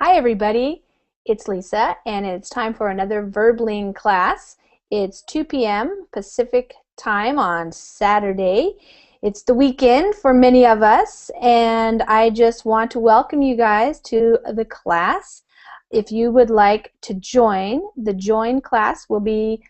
Hi everybody, it's Lisa and it's time for another Verbling class. It's 2 p.m. Pacific time on Saturday. It's the weekend for many of us and I just want to welcome you guys to the class. If you would like to join, the join class button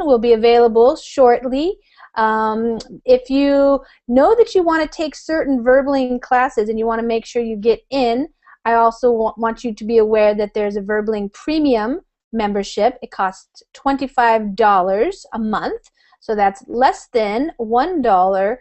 will be available shortly. If you know that you want to take certain Verbling classes and you want to make sure you get in, I also want you to be aware that there's a Verbling Premium membership. It costs $25 a month, so that's less than $1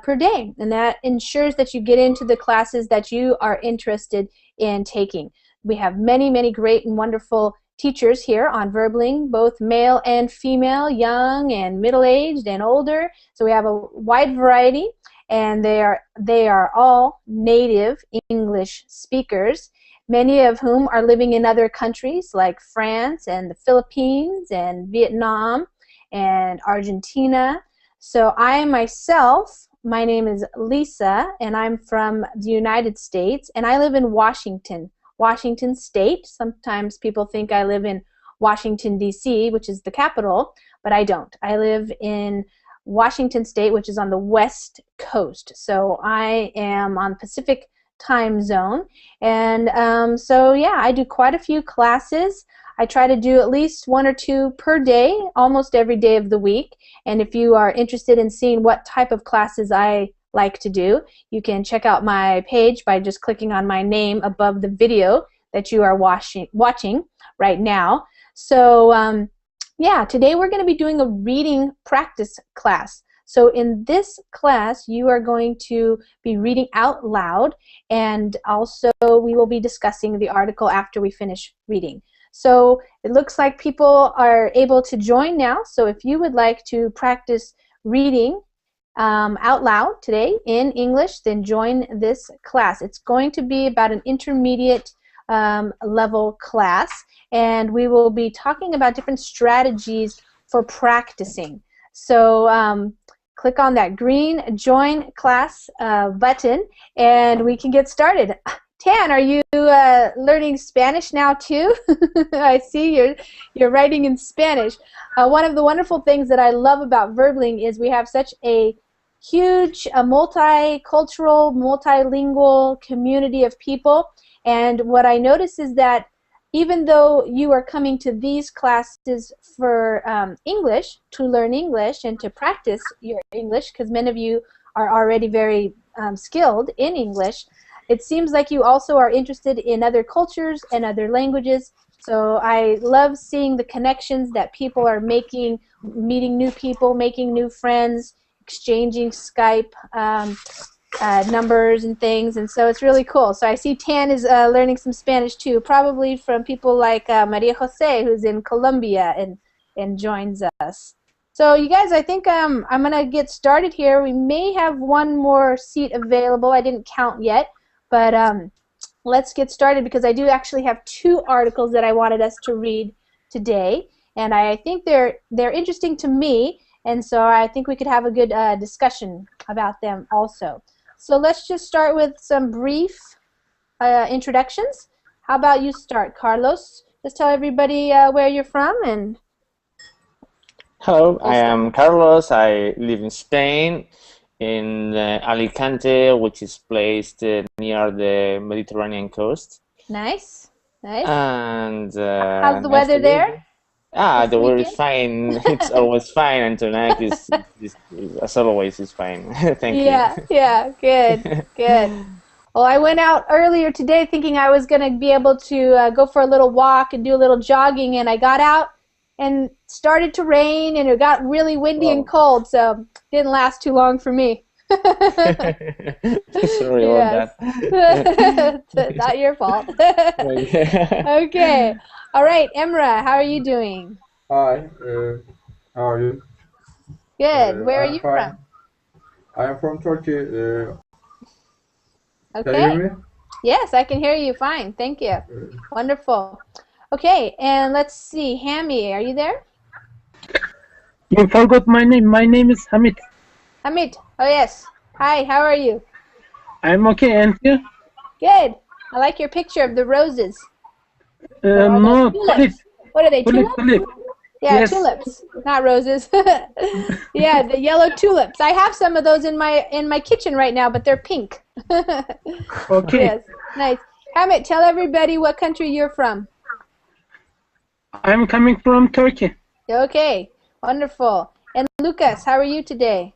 per day, and that ensures that you get into the classes that you are interested in taking. We have many, many great and wonderful teachers here on Verbling, both male and female, young and middle-aged and older, so we have a wide variety. And they are all native English speakers, many of whom are living in other countries like France and the Philippines and Vietnam and Argentina. So I myself, my name is Lisa, and I'm from the United States, and I live in Washington State. Sometimes people think I live in Washington, D.C., which is the capital, but I don't. I live in Washington State, which is on the West Coast. So I am on Pacific time zone. And so yeah, I do quite a few classes. I try to do at least 1 or 2 per day, almost every day of the week. And if you are interested in seeing what type of classes I like to do, you can check out my page by just clicking on my name above the video that you are watching right now. So yeah, today we're going to be doing a reading practice class. So in this class, you are going to be reading out loud, and also we will be discussing the article after we finish reading. So it looks like people are able to join now. So if you would like to practice reading out loud today in English, then join this class. It's going to be about an intermediate level class, and we will be talking about different strategies for practicing. So click on that green join class button and we can get started. Tan, are you learning Spanish now too? I see you're writing in Spanish. One of the wonderful things that I love about Verbling is we have such a huge multicultural, multilingual community of people. And what I notice is that even though you are coming to these classes for English, to learn English and to practice your English, because many of you are already very skilled in English, it seems like you also are interested in other cultures and other languages. So I love seeing the connections that people are making, meeting new people, making new friends, exchanging Skype numbers and things, and so it's really cool. So I see Tan is learning some Spanish too, probably from people like Maria Jose, who's in Colombia and joins us. So you guys, I think I'm going to get started here. We may have one more seat available. I didn't count yet, but let's get started because I do actually have 2 articles that I wanted us to read today, and I think they're interesting to me, and so I think we could have a good discussion about them also. So let's just start with some brief introductions. How about you start, Carlos? Just tell everybody where you're from and Hello, I am Carlos. I live in Spain, in Alicante, which is placed near the Mediterranean coast. Nice, nice. And how's the nice weather to be there? here. This The weather is weekend? fine. It's always fine, and tonight is as always, is fine. Thank you. Yeah, good, good. Well, I went out earlier today thinking I was going to be able to go for a little walk and do a little jogging, and I got out and started to rain, and it got really windy and Wow. cold, so it didn't last too long for me. Sorry Yes. about that. Not your fault. Okay. Okay. All right, Emra, how are you doing? Hi, how are you? Good. Where are I'm you from? fine. I am from Turkey. Can you Okay. hear me? Yes, I can hear you fine. Thank you. Wonderful. Okay, and let's see. Hammy, are you there? You forgot my name. My name is Hamid. Hamid. Oh, yes. Hi, how are you? I'm okay, and you? Good. I like your picture of the roses. Or the No, tulips. tulip, What are they, tulip, tulips? tulip. Yeah, Yes. tulips, not roses. Yeah, the yellow tulips. I have some of those in my kitchen right now, but they're pink. Okay. Yes, nice. Hamid, tell everybody what country you're from. I'm coming from Turkey. Okay, wonderful. And Lucas, how are you today?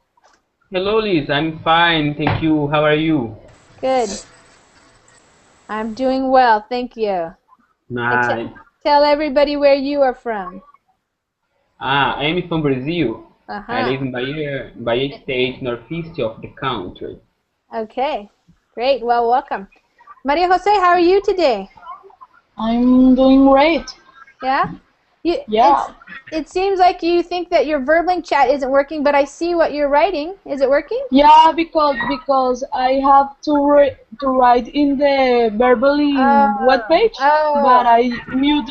Hello, Liz. I'm fine, thank you. How are you? Good. I'm doing well, thank you. And Nice. tell everybody where you are from. I'm from Brazil. I Uh-huh. live in Bahia State, northeast of the country. Okay, great. Well, welcome. Maria Jose, how are you today? I'm doing great. Yeah? Yeah. It seems like you think that your Verbling chat isn't working, but I see what you're writing. Is it working? Yeah, because I have to write in the Verbling webpage, but Oh, I mute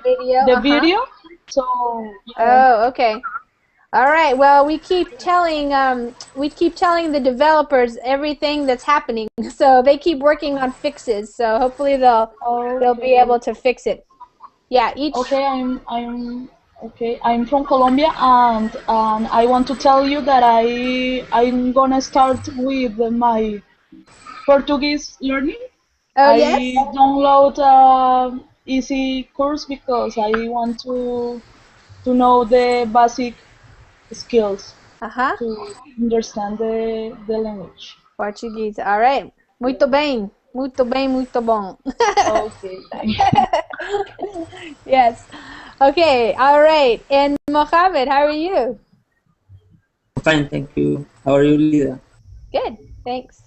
video. the Uh-huh. video. So yeah. Oh, okay. All right. Well, we keep telling the developers everything that's happening, so they keep working on fixes. So hopefully they'll be Okay. able to fix it. Yeah. Okay, I'm from Colombia, and I want to tell you that I'm gonna start with my Portuguese learning. Oh, I yes. download a easy course because I want to know the basic skills Uh-huh. to understand the language. Portuguese. All right. Muito bem. Muito bem, muito bom. Okay, thank you. Yes. Okay. All right. And Mohammed, how are you? Fine, thank you. How are you, Lida? Good. Thanks.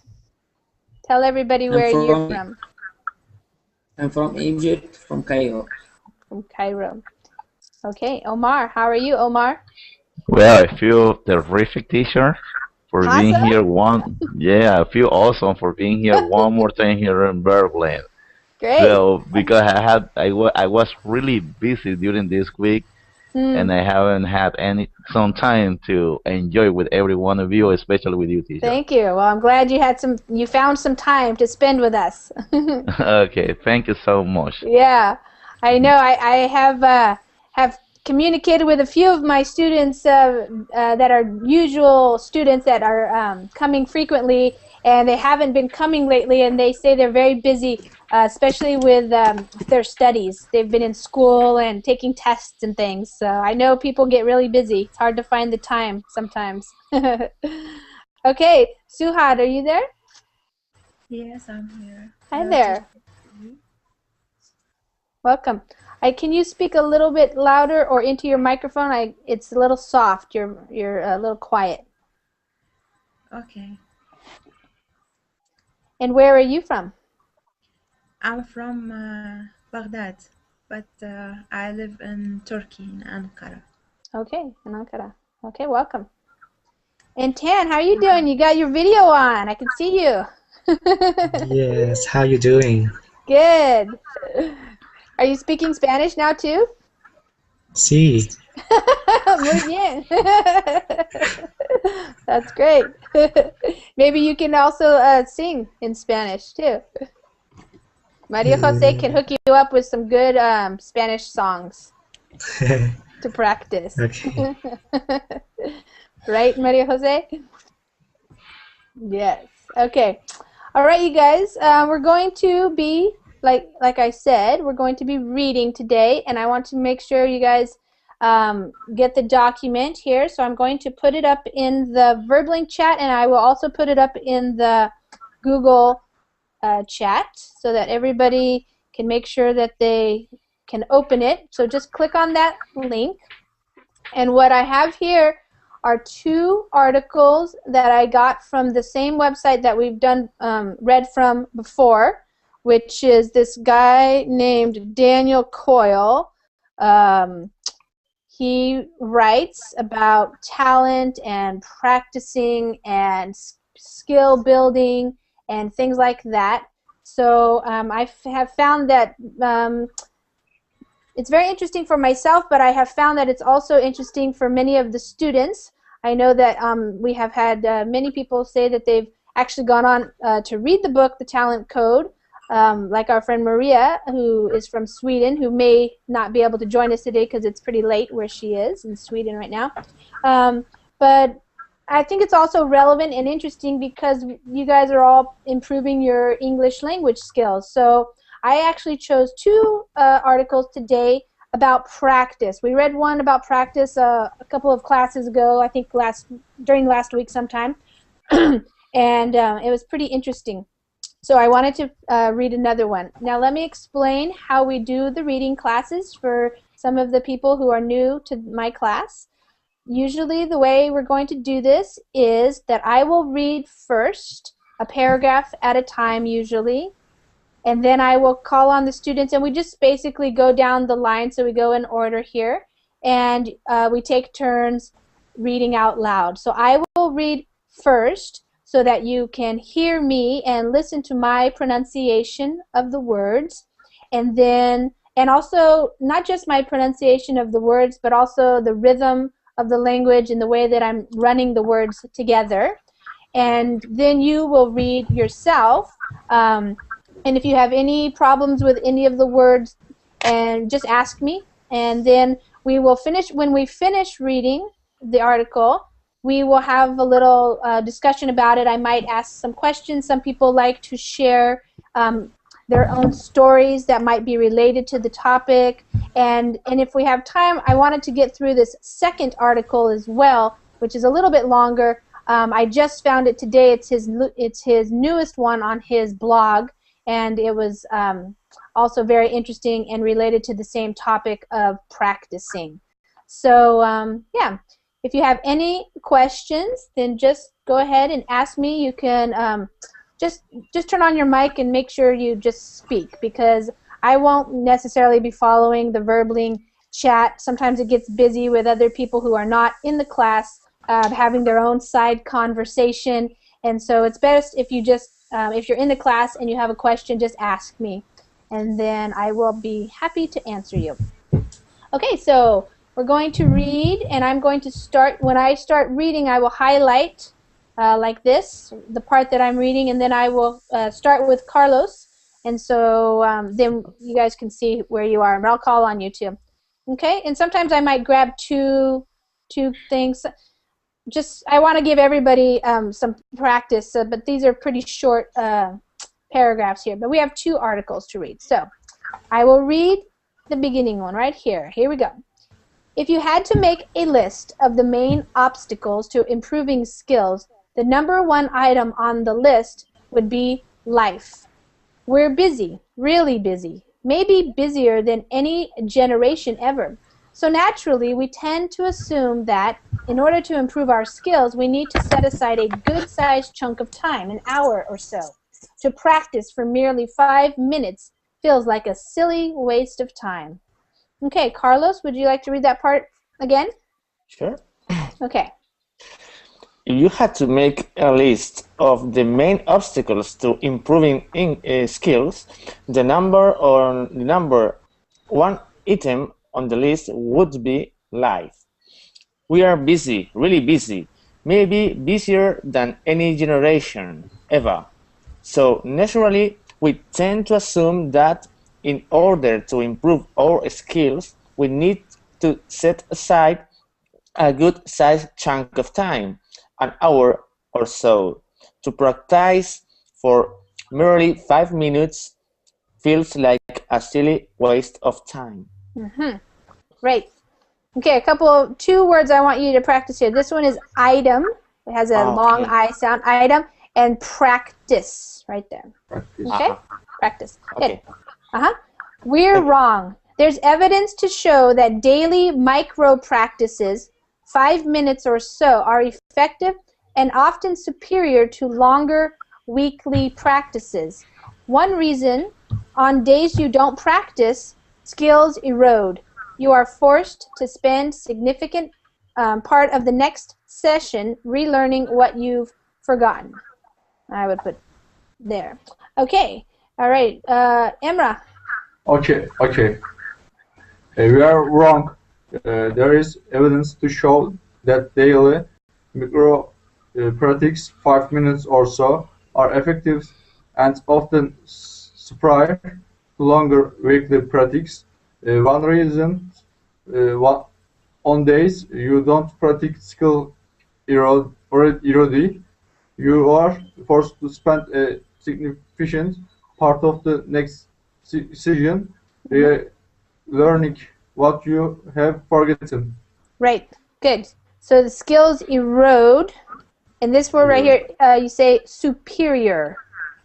Tell everybody I'm where you're from from. I'm from Egypt, from Cairo. From Cairo. Okay. Omar, how are you, Omar? Well, I feel terrific, teacher, for being Awesome. here Yeah, I feel awesome for being here one more time here in Verbling. Great. So, because I was really busy during this week, Hmm. and I haven't had some time to enjoy with every one of you, especially with you, teacher. Thank you. Well, I'm glad you found some time to spend with us. Okay, thank you so much. Yeah, I know. I have communicated with a few of my students that are usual students that are coming frequently, and they haven't been coming lately, and they say they're very busy, especially with their studies. They've been in school and taking tests and things. So I know people get really busy. It's hard to find the time sometimes. Okay, Suhad, are you there? Yes, I'm here. Hi there. Welcome. Can you speak a little bit louder or into your microphone? It's a little soft. You're a little quiet. Okay. And where are you from? I'm from Baghdad, but I live in Turkey, in Ankara. Okay, in Ankara. Okay, welcome. And Tan, how are you doing? You got your video on. I can see you. Yes, how you doing? Good. Are you speaking Spanish now too? Sí, Muy bien. That's great. Maybe you can also sing in Spanish too. Maria Jose can hook you up with some good Spanish songs to practice. okay. Right, Maria Jose? Yes. Okay. All right, you guys. We're going to be, like I said, we're going to be reading today, and I want to make sure you guys get the document here. So I'm going to put it up in the Verbling chat, and I will also put it up in the Google chat so that everybody can make sure that they can open it. So just click on that link. And what I have here are two articles that I got from the same website that we've done read from before, which is this guy named Daniel Coyle. He writes about talent and practicing and skill building and things like that. So I have found that it's very interesting for myself, but I have found that it's also interesting for many of the students. I know that we have had many people say that they've actually gone on to read the book, The Talent Code, like our friend Maria, who is from Sweden, who may not be able to join us today because it's pretty late where she is in Sweden right now. But I think it's also relevant and interesting because you guys are all improving your English language skills. So I actually chose two articles today about practice. We read one about practice a couple of classes ago, I think during last week sometime, and it was pretty interesting. So I wanted to read another one. Now let me explain how we do the reading classes for some of the people who are new to my class. Usually the way we're going to do this is that I will read first, a paragraph at a time usually, and then I will call on the students, and we just basically go down the line, so we go in order here, and we take turns reading out loud. So I will read first so that you can hear me and listen to my pronunciation of the words, and also not just my pronunciation of the words, but also the rhythm of the language and the way that I'm running the words together. And then you will read yourself. And if you have any problems with any of the words, and just ask me. And then we will finish. When we finish reading the article, we will have a little discussion about it. I might ask some questions. Some people like to share their own stories that might be related to the topic. And if we have time, I wanted to get through this second article as well, which is a little bit longer. I just found it today. It's his newest one on his blog, and it was also very interesting and related to the same topic of practicing. So yeah, if you have any questions, then just go ahead and ask me. You can just turn on your mic and make sure you just speak, because I won't necessarily be following the Verbling chat. Sometimes it gets busy with other people who are not in the class having their own side conversation, and so it's best if you just if you're in the class and you have a question, just ask me, and then I will be happy to answer you. Okay, so we're going to read, and I'm going to start. When I start reading, I will highlight like this, the part that I'm reading, and then I will start with Carlos, and so then you guys can see where you are, and I'll call on you too. Okay, and sometimes I might grab two things. Just I want to give everybody some practice, but these are pretty short paragraphs here, but we have two articles to read. So I will read the beginning one right here. Here we go. If you had to make a list of the main obstacles to improving skills, the #1 item on the list would be life. We're busy, really busy, maybe busier than any generation ever. So naturally, we tend to assume that in order to improve our skills, we need to set aside a good-sized chunk of time, an hour or so. To practice for merely 5 minutes feels like a silly waste of time. Okay, Carlos, would you like to read that part again? Sure. Okay. If you had to make a list of the main obstacles to improving skills, the number one item on the list would be life. We are busy, really busy, maybe busier than any generation ever. So naturally, we tend to assume that in order to improve our skills, we need to set aside a good-sized chunk of time, an hour or so. To practice for merely 5 minutes feels like a silly waste of time. Great. Okay, two words I want you to practice here. This one is item. It has a long I sound, item, and practice right there. Practice. Okay? Practice. Okay. Good. We're wrong. There's evidence to show that daily micro practices, 5 minutes or so, are effective and often superior to longer weekly practices. One reason, on days you don't practice, skills erode. You are forced to spend significant part of the next session relearning what you've forgotten. I would put there. Okay. All right. Emra. Okay. We are wrong. There is evidence to show that daily micro practice 5 minutes or so are effective and often superior to longer weekly practice. One reason on days you don't practice skill erode, you are forced to spend a significant part of the next session learning what you have forgotten. Right. Good. So the skills erode, and this word right here, you say superior.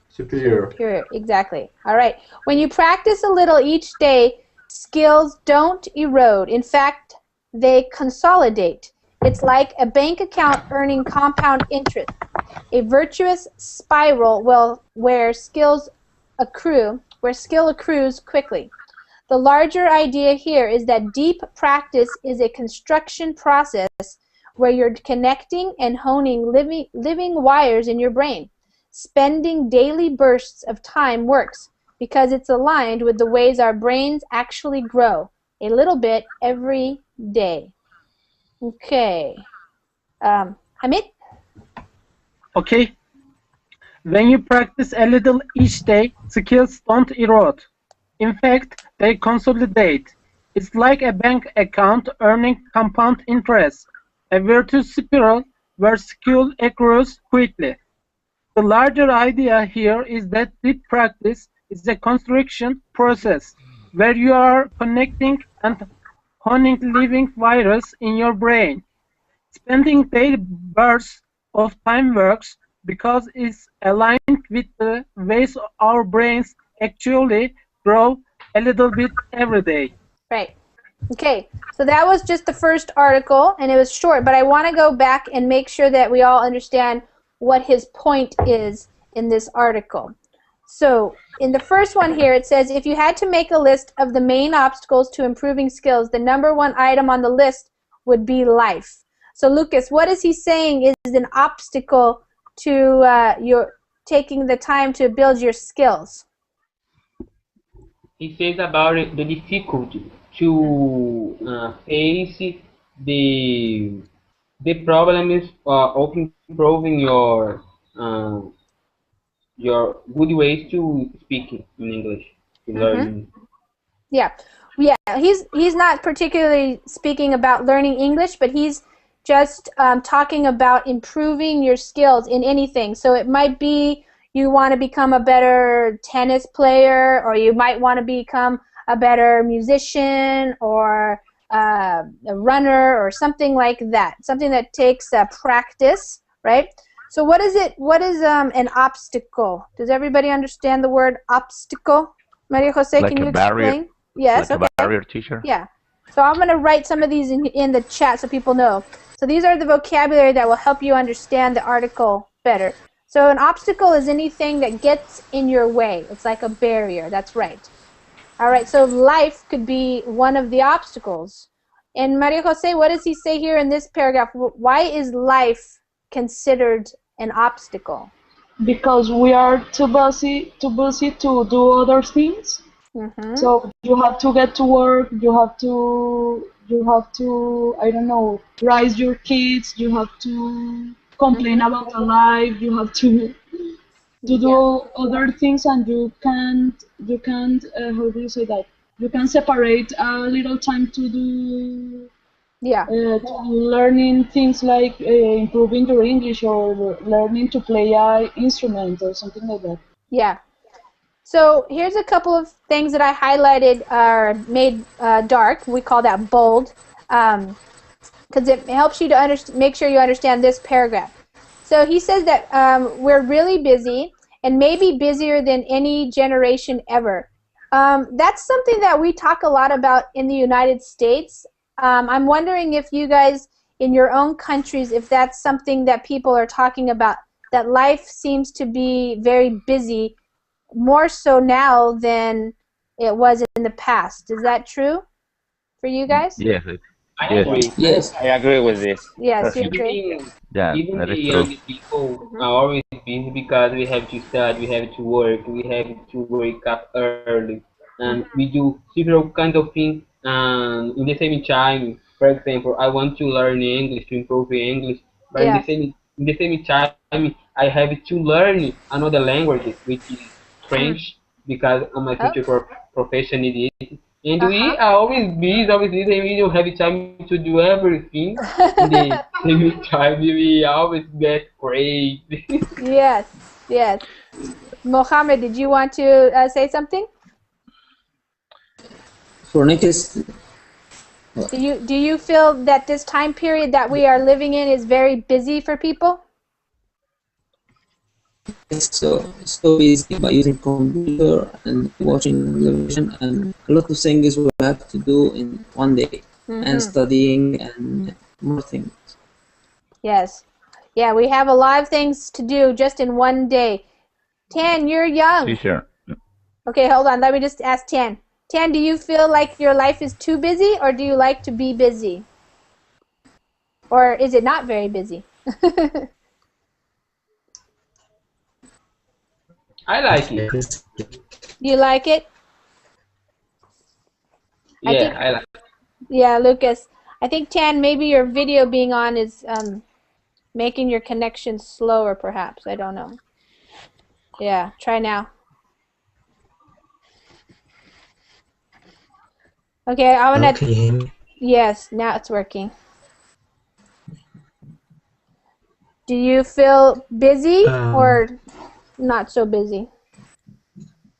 Superior. Exactly. All right. When you practice a little each day, skills don't erode. In fact, they consolidate. It's like a bank account earning compound interest, a virtuous spiral where skill accrues quickly. The larger idea here is that deep practice is a construction process where you're connecting and honing living wires in your brain. Spending daily bursts of time works because it's aligned with the ways our brains actually grow, a little bit every day. Okay. Hamid? Okay. When you practice a little each day, skills don't erode. In fact, they consolidate. It's like a bank account earning compound interest, a virtuous spiral where skill accrues quickly. The larger idea here is that deep practice is a construction process where you are connecting and honing living wires in your brain. Spending daily bursts of time works because it's aligned with the ways our brains actually grow a little bit every day. Right. Okay, so that was just the first article, and it was short, but I want to go back and make sure that we all understand what his point is in this article. So in the first one here, it says, if you had to make a list of the main obstacles to improving skills, the number one item on the list would be life. So Lucas, what is he saying is an obstacle to your taking the time to build your skills? He says about the difficulty to face the problems of improving your good ways to speak in English, to learn. Yeah, he's not particularly speaking about learning English, but he's just talking about improving your skills in anything. So it might be you want to become a better tennis player, or you might want to become a better musician, or a runner, or something like that. Something that takes practice, right? So what is it? What is an obstacle? Does everybody understand the word obstacle? Maria Jose, Like can you a barrier, explain? Yes, like okay. a barrier, teacher. Yeah. So I'm going to write some of these in the chat so people know. So these are the vocabulary that will help you understand the article better. So an obstacle is anything that gets in your way. It's like a barrier. That's right. All right. So life could be one of the obstacles. And Maria Jose, what does he say here in this paragraph? Why is life considered an obstacle? Because we are too busy to do other things. So you have to get to work, you have to I don't know, raise your kids, you have to complain about the life, you have to do other things, and you can't how do you say that, you can separate a little time to do to learning things like improving your English, or learning to play an instrument or something like that. Yeah. So here's a couple of things that I highlighted are made dark. We call that bold, because it helps you to make sure you understand this paragraph. So he says that we're really busy, and maybe busier than any generation ever. That's something that we talk a lot about in the United States. I'm wondering if you guys in your own countries, if that's something that people are talking about, that life seems to be very busy, more so now than it was in the past. Is that true for you guys? Yes. I agree. Yes, I agree with this. Yes, you agree? Yeah, Even that the is true. young people are always busy because we have to study, we have to work, we have to wake up early, and we do several kinds of things. And in the same time, for example, I want to learn English to improve English, but in the same in the same time, I have to learn another language, which is French, because on my future profession it is. And we are always busy, and we don't have time to do everything. In the same time, we always get crazy. Yes, yes. Mohammed, did you want to say something? For next, Do you feel that this time period that we are living in is very busy for people? so busy by using computer and watching television and a lot of things we have to do in one day and studying and more things. Yes. Yeah, we have a lot of things to do just in one day. Tan, you're young. Teacher. Okay, hold on. Let me just ask Tan. Tan, do you feel like your life is too busy, or do you like to be busy? Or is it not very busy? I like it. You like it? Yeah, I like it. Yeah, Lucas. I think, Tan, maybe your video being on is making your connection slower, perhaps. I don't know. Yeah, try now. Okay, I'm gonna. Can you hear me? Yes, now it's working. Do you feel busy or not so busy?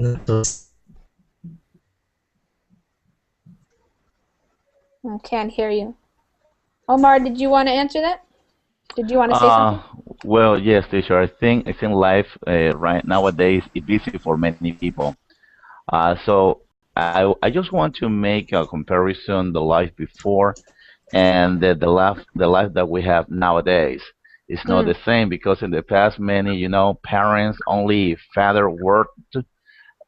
I can't hear you. Omar, did you want to answer that? Did you want to say something? Well, yes, teacher. I think life right nowadays is busy for many people. So I just want to make a comparison the life before and the life that we have nowadays. It's not the same because in the past many parents only father worked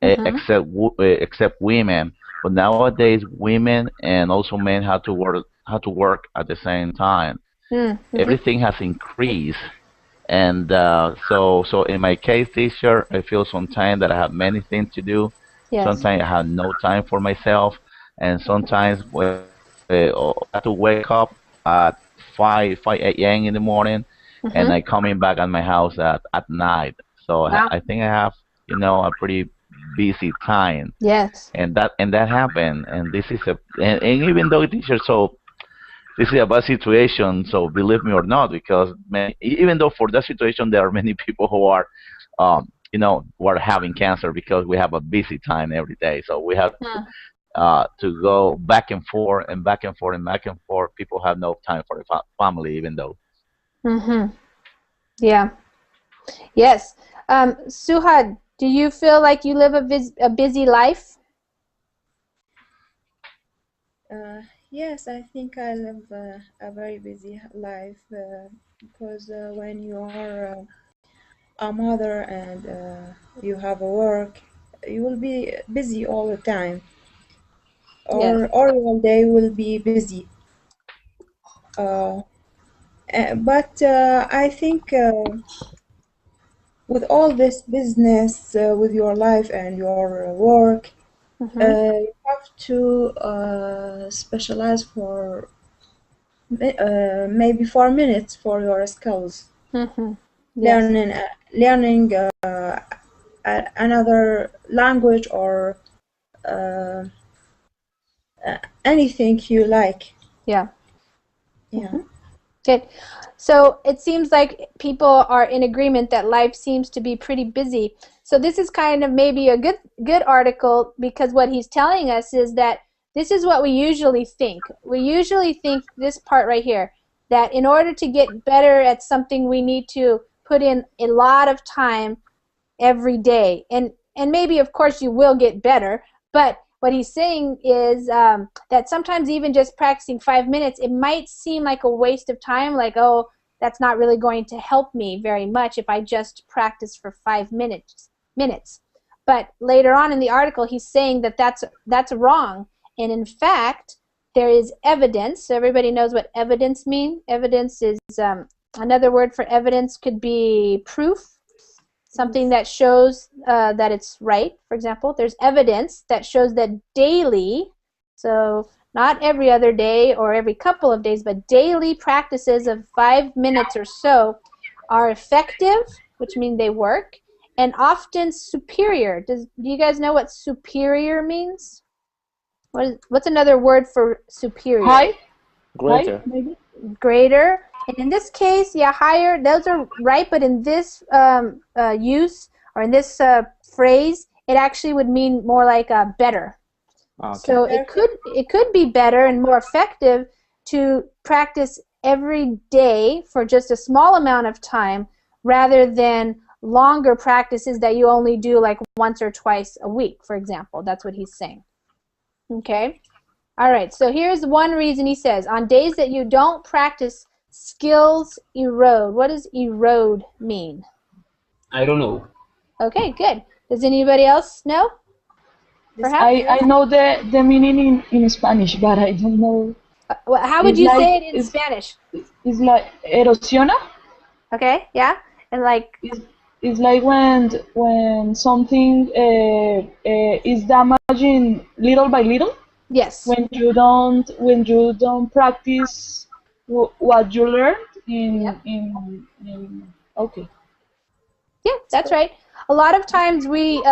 except women. But nowadays, women and also men have to work at the same time. Everything has increased, and so in my case, teacher, I feel sometimes that I have many things to do. Yes. Sometimes I have no time for myself, and sometimes I have to wake up at 5 a.m. in the morning, and I coming back at my house at night. So Wow. I think I have a pretty busy time, Yes. and that happened, and this is and even though teacher, so this is a bad situation, so believe me or not, because even though for that situation there are many people who are having cancer because we have a busy time every day, so we have to go back and forth and back and forth and back and forth. People have no time for the family, even though. Yeah. Yes. Suhad, do you feel like you live a busy life? Yes, I think I live a very busy life because when you are a mother and you have a work, you will be busy all the time, or your day will be busy. But I think with all this business, with your life and your work, you have to specialize for maybe 4 minutes for your skills. Yes. Learning another language or anything you like. Yeah. Yeah. Good. So it seems like people are in agreement that life seems to be pretty busy. So this is kind of maybe a good article, because what he's telling us is that this is what we usually think. We usually think this part right here, that in order to get better at something, we need to put in a lot of time every day. And maybe, of course, you will get better, but what he's saying is that sometimes even just practicing 5 minutes, it might seem like a waste of time, like, oh, that's not really going to help me very much if I just practice for 5 minutes. But later on in the article, he's saying that that's wrong. And in fact, there is evidence. So everybody knows what evidence means. Evidence is another word for evidence could be proof. Something that shows that it's right. For example, there's evidence that shows that daily, so not every other day or every couple of days, but daily practices of 5 minutes or so are effective, which means they work, and often superior. Do you guys know what superior means? What's another word for superior? High? Greater. High, maybe? Greater. And in this case, yeah, higher, those are right, but in this use, or in this phrase, it actually would mean more like better. Okay. So it could be better and more effective to practice every day for just a small amount of time rather than longer practices that you only do like once or twice a week, for example. That's what he's saying. Okay? All right, so here's one reason he says, on days that you don't practice, skills erode. What does erode mean? I don't know. Okay, good. Does anybody else know? Perhaps? I know the meaning in Spanish, but I don't know. How would you say it in Spanish? It's like erosiona. Okay, yeah, and like it's like when something is damaging little by little. Yes. When you don't practice what you learned in okay. Yeah, that's right. A lot of times we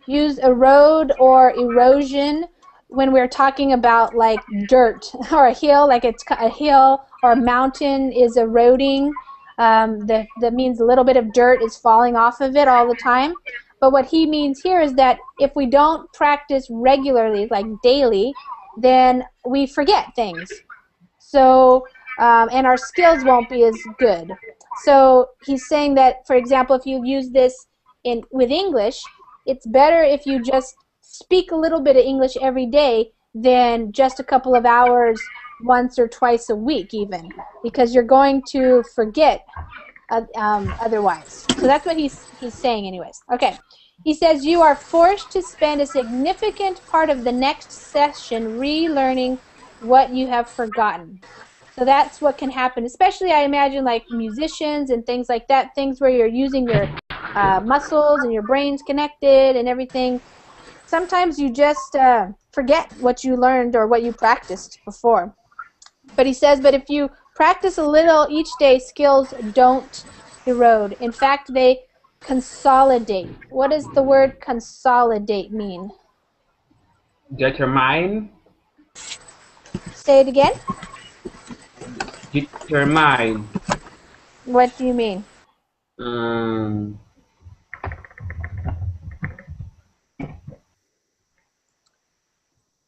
use erode or erosion when we're talking about like dirt or a hill, like it's a hill or a mountain is eroding. That means a little bit of dirt is falling off of it all the time. But what he means here is that if we don't practice regularly, like daily, then we forget things. So, and our skills won't be as good. So he's saying that, for example, if you use this with English, it's better if you just speak a little bit of English every day than just a couple of hours once or twice a week even, because you're going to forget otherwise. So that's what he's saying anyways. Okay. He says you are forced to spend a significant part of the next session relearning what you have forgotten. So that's what can happen, especially I imagine like musicians and things like that, things where you're using your muscles and your brain's connected and everything. Sometimes you just forget what you learned or what you practiced before. But he says, but if you practice a little each day, skills don't erode. In fact, they consolidate. What does the word consolidate mean? Determine. Say it again. Determine. What do you mean?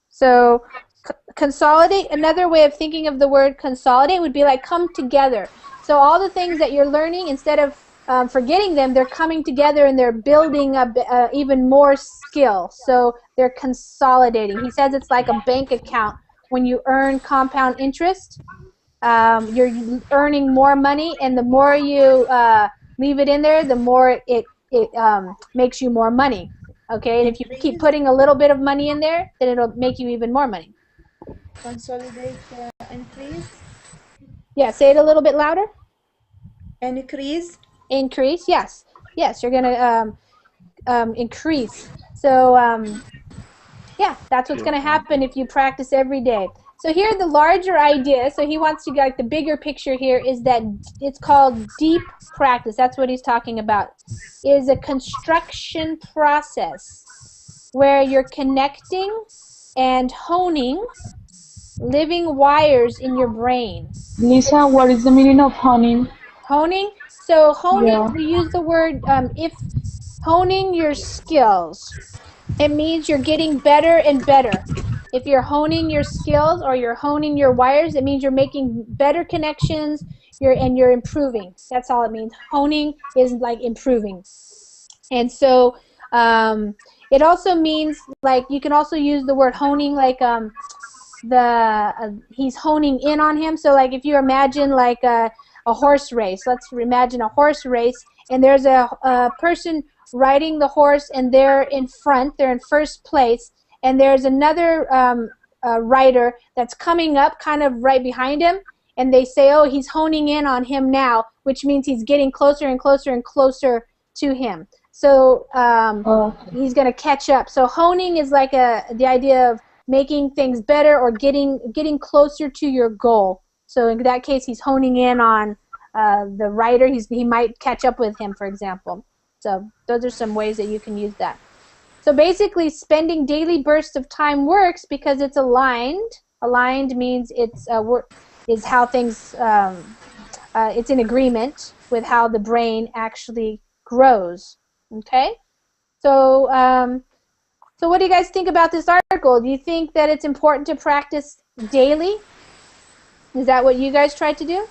So consolidate, another way of thinking of the word consolidate would be like come together. So all the things that you're learning, instead of forgetting them, they're coming together and they're building even more skill. So they're consolidating. He says it's like a bank account. When you earn compound interest, you're earning more money, and the more you leave it in there, the more it makes you more money. Okay, and if you keep putting a little bit of money in there, then it'll make you even more money. Consolidate, increase. Yeah, say it a little bit louder. Increase. Increase, yes. Yes, you're going to increase. So, yeah, that's what's going to happen if you practice every day. So here the larger idea, so he wants to get like the bigger picture here is that it's called deep practice. That's what he's talking about. Is a construction process where you're connecting and honing living wires in your brain. Lisa, what is the meaning of honing? Honing? So honing, Yeah. we use the word, if honing your skills, it means you're getting better and better. If you're honing your skills or you're honing your wires, it means you're making better connections and you're improving. That's all it means. Honing is like improving. And so it also means, like, you can also use the word honing, like he's honing in on him. So like if you imagine like a horse race, let's imagine a horse race, and there's a person riding the horse, and they're in front, they're in first place, and there's another rider that's coming up kind of right behind him, and they say, oh, he's honing in on him now, which means he's getting closer and closer and closer to him. So he's going to catch up. So honing is like the idea of making things better or getting closer to your goal. So in that case, he's honing in on the writer, he might catch up with him, for example. So those are some ways that you can use that. So basically, spending daily bursts of time works because it's aligned. Aligned means it's is how things it's in agreement with how the brain actually grows. Okay, so so what do you guys think about this article? Do you think that it's important to practice daily? Is that what you guys tried to do?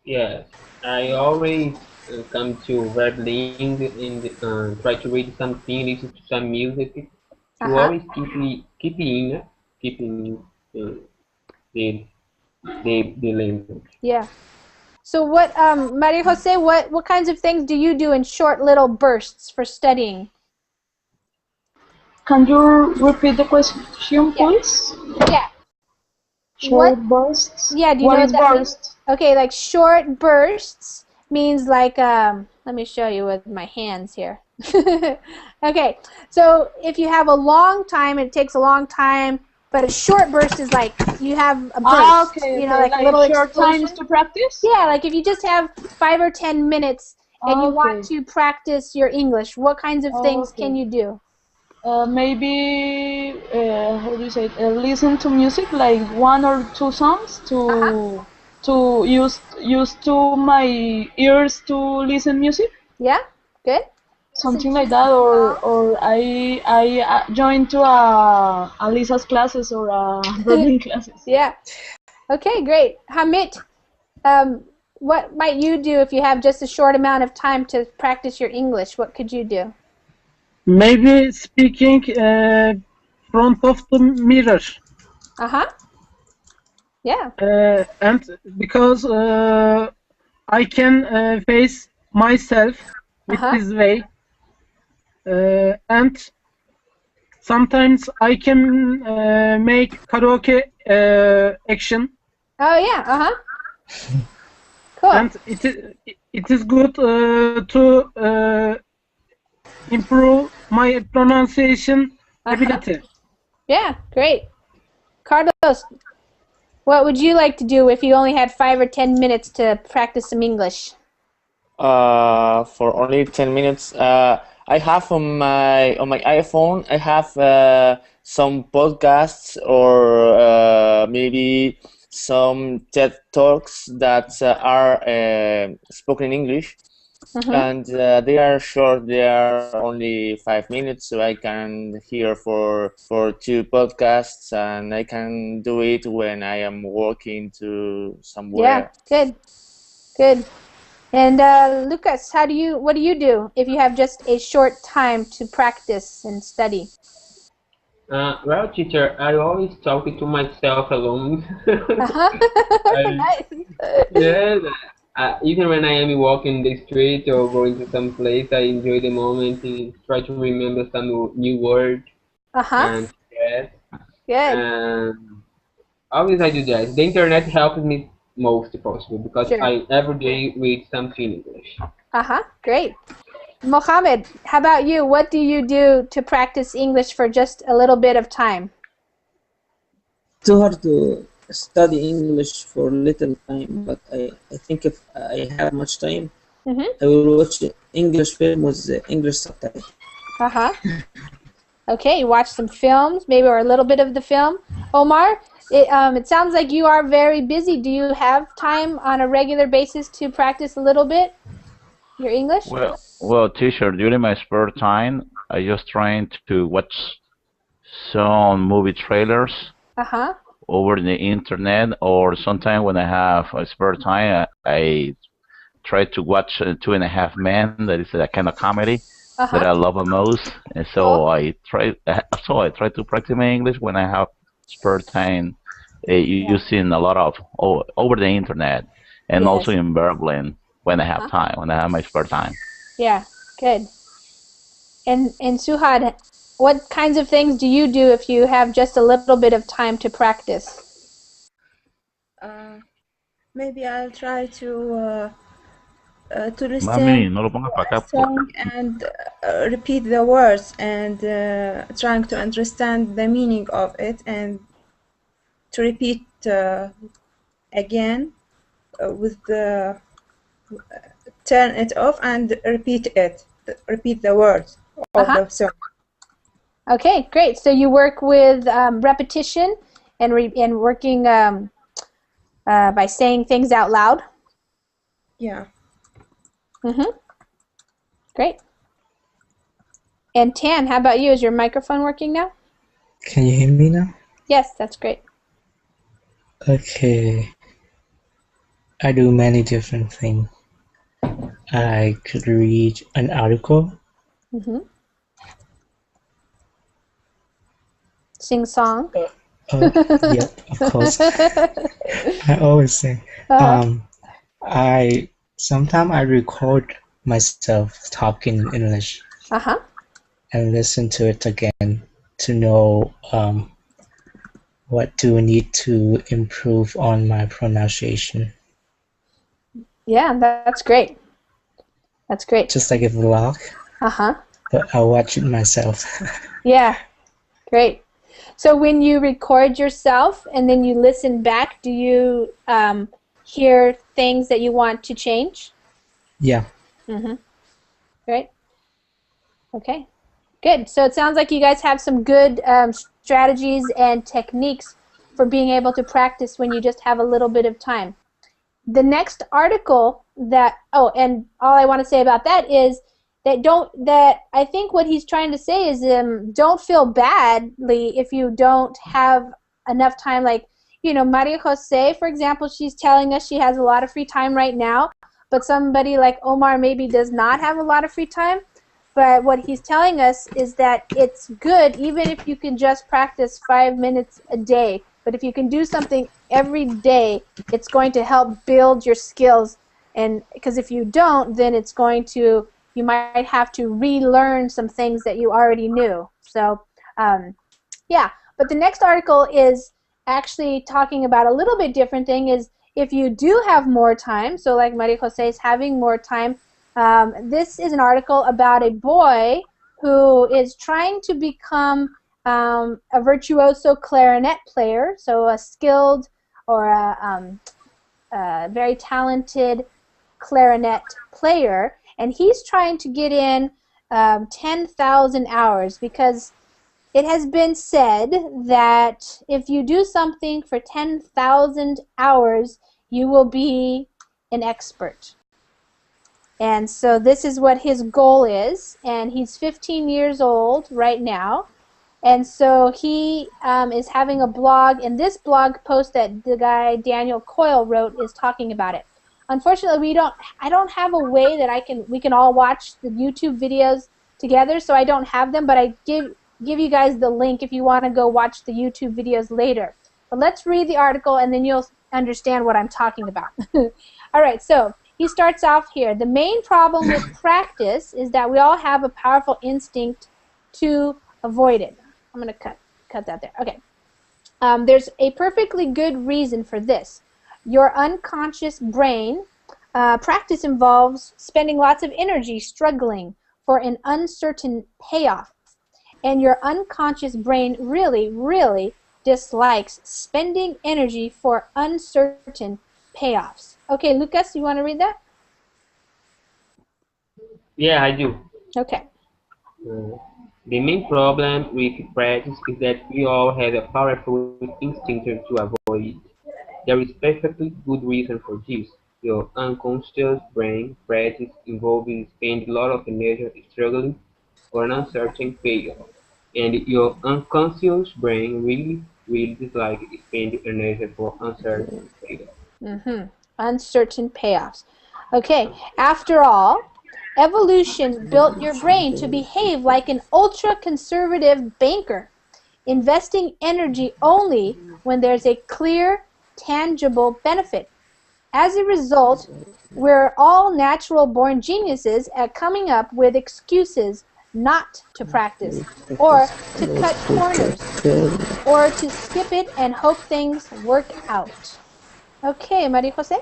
Yes, I always come to Verbling and try to read something, listen to some music to always keeping the the language. Yeah. So what, Maria Jose, what kinds of things do you do in short little bursts for studying? Can you repeat the question, please? Yeah. Short bursts? Yeah, do you what know is what that burst? means? Okay, like short bursts means like, let me show you with my hands here. Okay, so if you have a long time, it takes a long time, but a short burst is like you have a burst, Okay, you know, like a little short explosion. times to practice? Yeah, like if you just have 5 or 10 minutes and you want to practice your English, what kinds of things can you do? Maybe how do you say it? Listen to music, like 1 or 2 songs to use to my ears to listen music. Yeah, good. Something like that, or I join to a Lisa's classes or a Verbling classes. Yeah. Okay, great. Hamid, what might you do if you have just a short amount of time to practice your English? What could you do? Maybe speaking front of the mirror. Yeah. And because I can face myself with this way, and sometimes I can make karaoke action. Oh yeah. Cool. And it is good to improve my pronunciation ability. Yeah, great. Carlos, what would you like to do if you only had 5 or 10 minutes to practice some English? For only 10 minutes, I have on my iPhone, I have some podcasts or maybe some TED Talks that are spoken in English. And they are short, they are only 5 minutes, so I can hear for 2 podcasts, and I can do it when I am walking to somewhere. Yeah, good. And Lucas, what do you do if you have just a short time to practice and study? Well, teacher, I always talk to myself alone. Yes, even when I am walking the street or going to some place, I enjoy the moment and try to remember some new word. And yes, good. Always I do that. The internet helps me most possible because I every day read something in English. Great. Mohammed, how about you? What do you do to practice English for just a little bit of time? Too hard to study English for little time, but I think if I have much time, I will watch English film with the English subtitle. Okay, you watch some films, maybe, or a little bit of the film. Omar, it sounds like you are very busy. Do you have time on a regular basis to practice a little bit your English? Well, teacher, during my spare time, I just trying to watch some movie trailers over the internet, or sometime when I have a spare time, I try to watch Two and a Half Men. That is a kind of comedy that I love the most, and so I try to practice my English when I have spare time, using a lot of over the internet, and also in Verbling when I have time, when I have my spare time. Yeah, good. And Suhad, what kinds of things do you do if you have just a little bit of time to practice? Maybe I'll try to listen Mami, no lo pongas para acá. song and repeat the words and trying to understand the meaning of it and to repeat again with the turn it off and repeat it. Repeat the words of the song. Okay, great. So you work with repetition and working by saying things out loud? Yeah. Great. And Tan, how about you? Is your microphone working now? Can you hear me now? Yes, that's great. Okay. I do many different things. I could read an article. Sing song. Yeah, of course. I always sing. Sometimes I record myself talking English and listen to it again to know what do I need to improve on my pronunciation. Yeah, that's great. That's great. Just like a vlog. But I watch it myself. Yeah, great. So when you record yourself and then you listen back, do you hear things that you want to change? Yeah. Great. Okay, good. So it sounds like you guys have some good strategies and techniques for being able to practice when you just have a little bit of time. The next article that, and all I want to say about that is that I think what he's trying to say is don't feel badly if you don't have enough time. Like, you know, Maria Jose, for example, she's telling us she has a lot of free time right now, but somebody like Omar maybe does not have a lot of free time. But what he's telling us is that it's good even if you can just practice 5 minutes a day. But if you can do something every day, it's going to help build your skills. And because if you don't, then it's going to, you might have to relearn some things that you already knew. So, yeah. But the next article is actually talking about a little bit different thing. Is if you do have more time, so like Maria Jose is having more time, this is an article about a boy who is trying to become a virtuoso clarinet player, so a skilled or a very talented clarinet player, and he's trying to get in 10,000 hours because it has been said that if you do something for 10,000 hours, you will be an expert. And so this is what his goal is, and he's 15 years old right now. And so he is having a blog, and this blog post that the guy Daniel Coyle wrote is talking about it. Unfortunately, I don't have a way that we can all watch the YouTube videos together, so I don't have them, but I give you guys the link if you want to go watch the YouTube videos later. But let's read the article, and then you'll understand what I'm talking about. All right, so he starts off here. The main problem with practice is that we all have a powerful instinct to avoid it. I'm going to cut that there. Okay. There's a perfectly good reason for this. Your unconscious brain, practice involves spending lots of energy struggling for an uncertain payoff. And your unconscious brain really, really dislikes spending energy for uncertain payoffs. Okay, Lucas, you want to read that? Yeah, I do. Okay. The main problem with practice is that we all have a powerful instinct to avoid it. There is perfectly good reason for this. Your unconscious brain practice involves spending a lot of energy struggling for an uncertain payoff. And your unconscious brain really, really dislikes spending energy for uncertain payoff. Uncertain payoffs. Okay, after all, evolution built your brain to behave like an ultra-conservative banker, investing energy only when there's a clear, tangible benefit. As a result, we're all natural-born geniuses at coming up with excuses not to practice, or to cut corners, or to skip it and hope things work out. Okay, Maria Jose?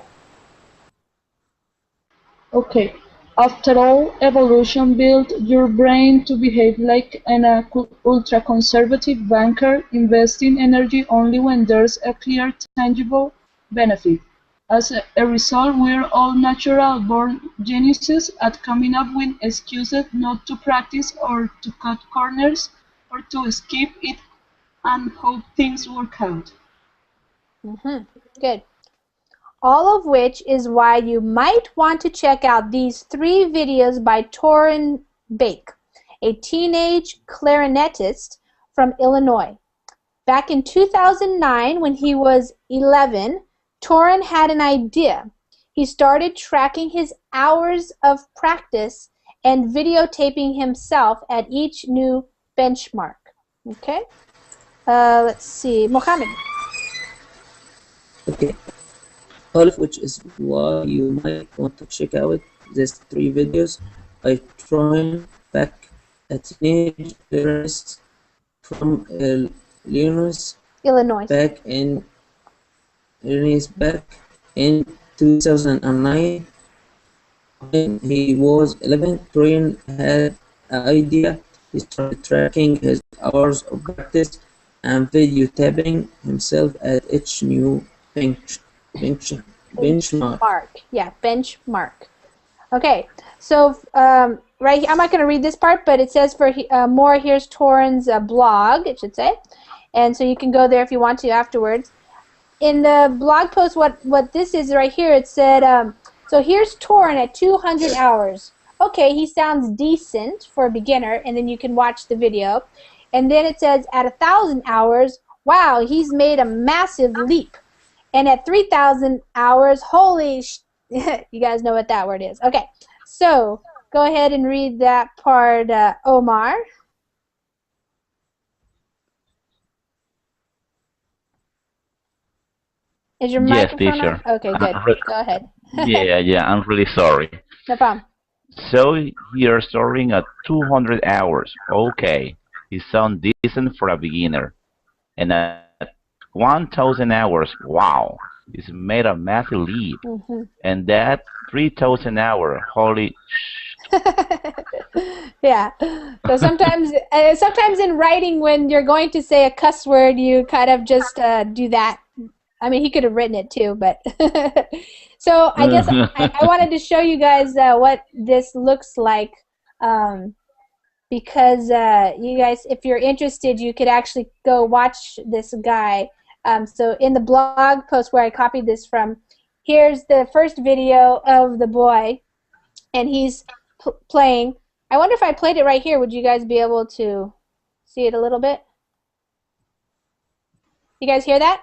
Okay. After all, evolution built your brain to behave like an ultra-conservative banker, investing energy only when there's a clear, tangible benefit. As a result, we're all natural-born geniuses at coming up with excuses not to practice or to cut corners or to skip it and hope things work out. Good. All of which is why you might want to check out these 3 videos by Torrin Bake, a teenage clarinetist from Illinois. Back in 2009, when he was 11, Torrin had an idea. He started tracking his hours of practice and videotaping himself at each new benchmark. Okay? Let's see. Mohammed. Okay. All of which is why you might want to check out these 3 videos by Troy Beck, a teenage clarinetist from Illinois. Back in 2009, when he was 11, Troy had an idea. He started tracking his hours of practice and videotaping himself at each new benchmark. Yeah, benchmark. Okay, so right, I'm not going to read this part, but it says for more, here's Torrin's blog, it should say, and so you can go there if you want to afterwards. In the blog post, what this is right here, it said, so here's Torrin at 200 hours. Okay, he sounds decent for a beginner, and then you can watch the video. And then it says at 1,000 hours, wow, he's made a massive leap. And at 3,000 hours, holy you guys know what that word is. Okay, so go ahead and read that part, Omar. Is your microphone on? Okay, good. Go ahead. Yeah, I'm really sorry. No problem. So you're starting at 200 hours. Okay, it sounds decent for a beginner. And at 1,000 hours, wow, it's made a massive leap. And that 3,000 hours, holy Yeah. So sometimes in writing, when you're going to say a cuss word, you kind of just do that. I mean, he could have written it too, but so I guess I wanted to show you guys what this looks like, because you guys, if you're interested, you could actually go watch this guy. So in the blog post where I copied this from, here's the first video of the boy, and he's playing. I wonder if I played it right here, would you guys be able to see it a little bit? You guys hear that?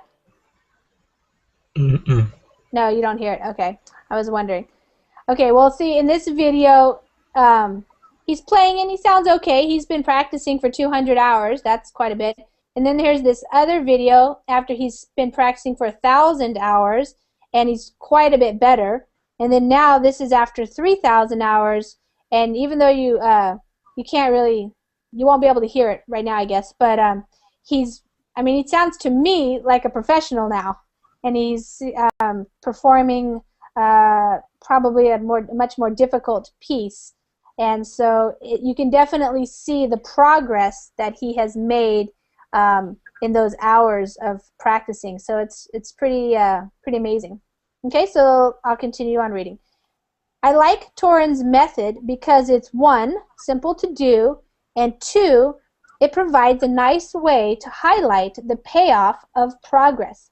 No, you don't hear it. Okay, I was wondering. Okay, well, see, in this video, he's playing and he sounds okay. He's been practicing for 200 hours. That's quite a bit. And then there's this other video after he's been practicing for 1,000 hours, and he's quite a bit better. And then now this is after 3,000 hours, and even though you can't really, you won't be able to hear it right now, I guess. But I mean, it sounds to me like a professional now. And he's performing probably a much more difficult piece, and so you can definitely see the progress that he has made in those hours of practicing. So it's pretty amazing. Okay, so I'll continue on reading. I like Torrin's method because it's 1, simple to do, and 2, it provides a nice way to highlight the payoff of progress.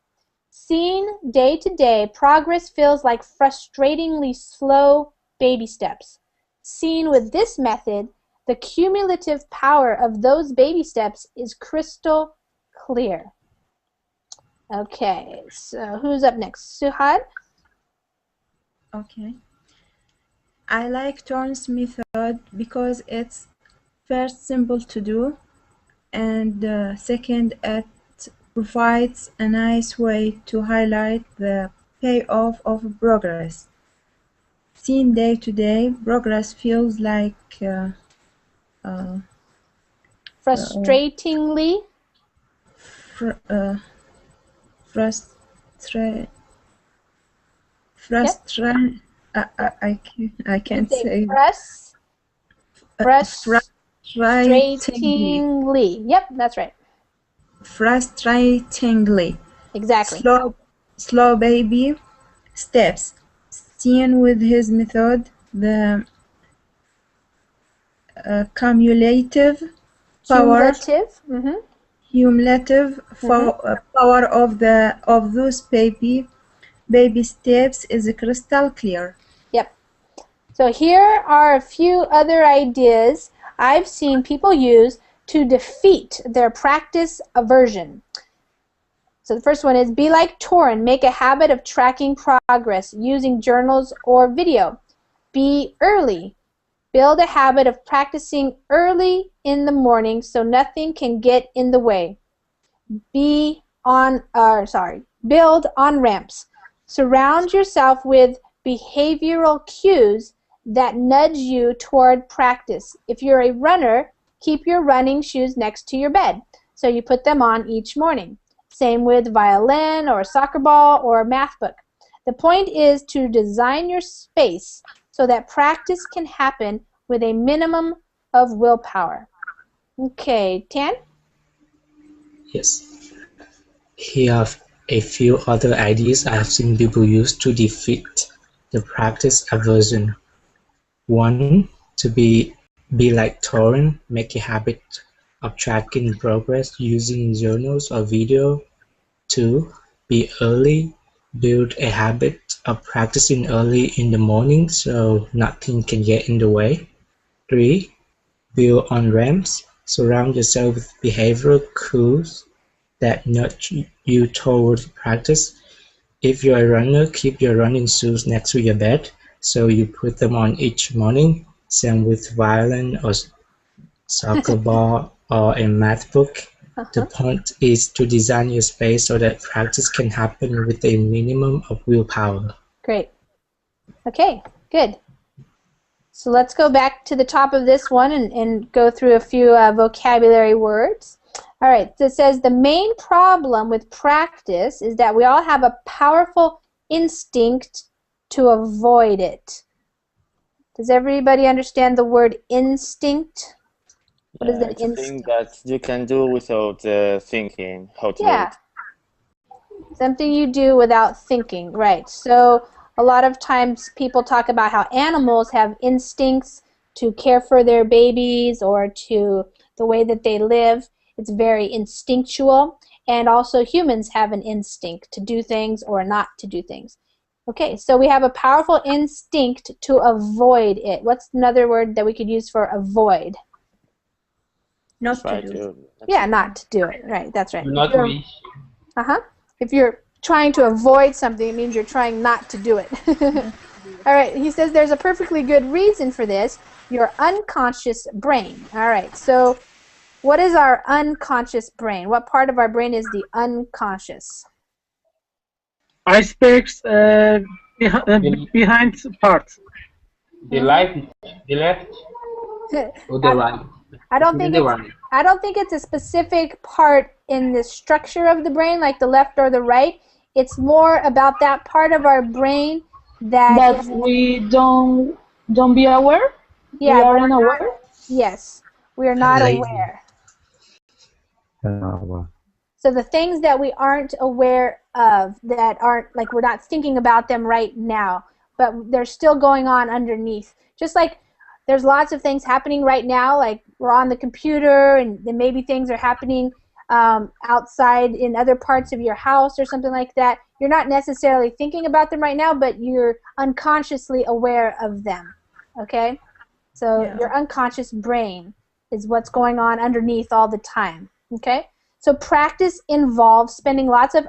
Seen day to day, progress feels like frustratingly slow baby steps. Seen with this method, the cumulative power of those baby steps is crystal clear. Okay, so who's up next? Suhad? Okay. I like Torrin's method because it's first simple to do, and second, it provides a nice way to highlight the payoff of progress. Seen day to day, progress feels like frustratingly I can't say frustratingly. Yep, that's right. Frustratingly. Exactly. Slow baby steps. Seen with his method, the cumulative power power of those baby steps is crystal clear. Yep. So here are a few other ideas I've seen people use to defeat their practice aversion. So the first one is be like Torin. Make a habit of tracking progress using journals or video. Be early. Build a habit of practicing early in the morning so nothing can get in the way. Build on ramps. Surround yourself with behavioral cues that nudge you toward practice. If you're a runner, keep your running shoes next to your bed, so you put them on each morning. Same with violin or soccer ball or math book. The point is to design your space so that practice can happen with a minimum of willpower. Okay, Tan? Yes. Here are a few other ideas I have seen people use to defeat the practice aversion. 1. To be like Torin, make a habit of tracking progress using journals or video. 2. Be early, build a habit of practicing early in the morning so nothing can get in the way. 3. Build on ramps, surround yourself with behavioral cues that nudge you toward practice. If you're a runner, keep your running shoes next to your bed so you put them on each morning. Same with violin or soccer ball or a math book. The point is to design your space so that practice can happen with a minimum of willpower. Great. Okay, good. So let's go back to the top of this one and go through a few vocabulary words. All right, so it says the main problem with practice is that we all have a powerful instinct to avoid it. Does everybody understand the word instinct? What is an instinct? Something that you can do without thinking how to do it. Something you do without thinking, right. So a lot of times people talk about how animals have instincts to care for their babies or to the way that they live. It's very instinctual. And also humans have an instinct to do things or not to do things. Okay, so we have a powerful instinct to avoid it. What's another word that we could use for avoid? Not to do it. Yeah, not to do it. Right, that's right. Not wish. If you're trying to avoid something, it means you're trying not to do it. All right, he says there's a perfectly good reason for this, your unconscious brain. All right, so what is our unconscious brain? What part of our brain is the unconscious? Icebergs behind part. The left or the right? I don't think it's a specific part in the structure of the brain, like the left or the right. It's more about that part of our brain that we don't be aware. Yeah, we are unaware. Yes, we are not aware. So the things that we aren't aware of, that aren't, like, we're not thinking about them right now, but they're still going on underneath. Just like there's lots of things happening right now, like we're on the computer and then maybe things are happening outside in other parts of your house or something like that. You're not necessarily thinking about them right now, but you're unconsciously aware of them, okay? So your unconscious brain is what's going on underneath all the time, okay? So practice involves spending lots of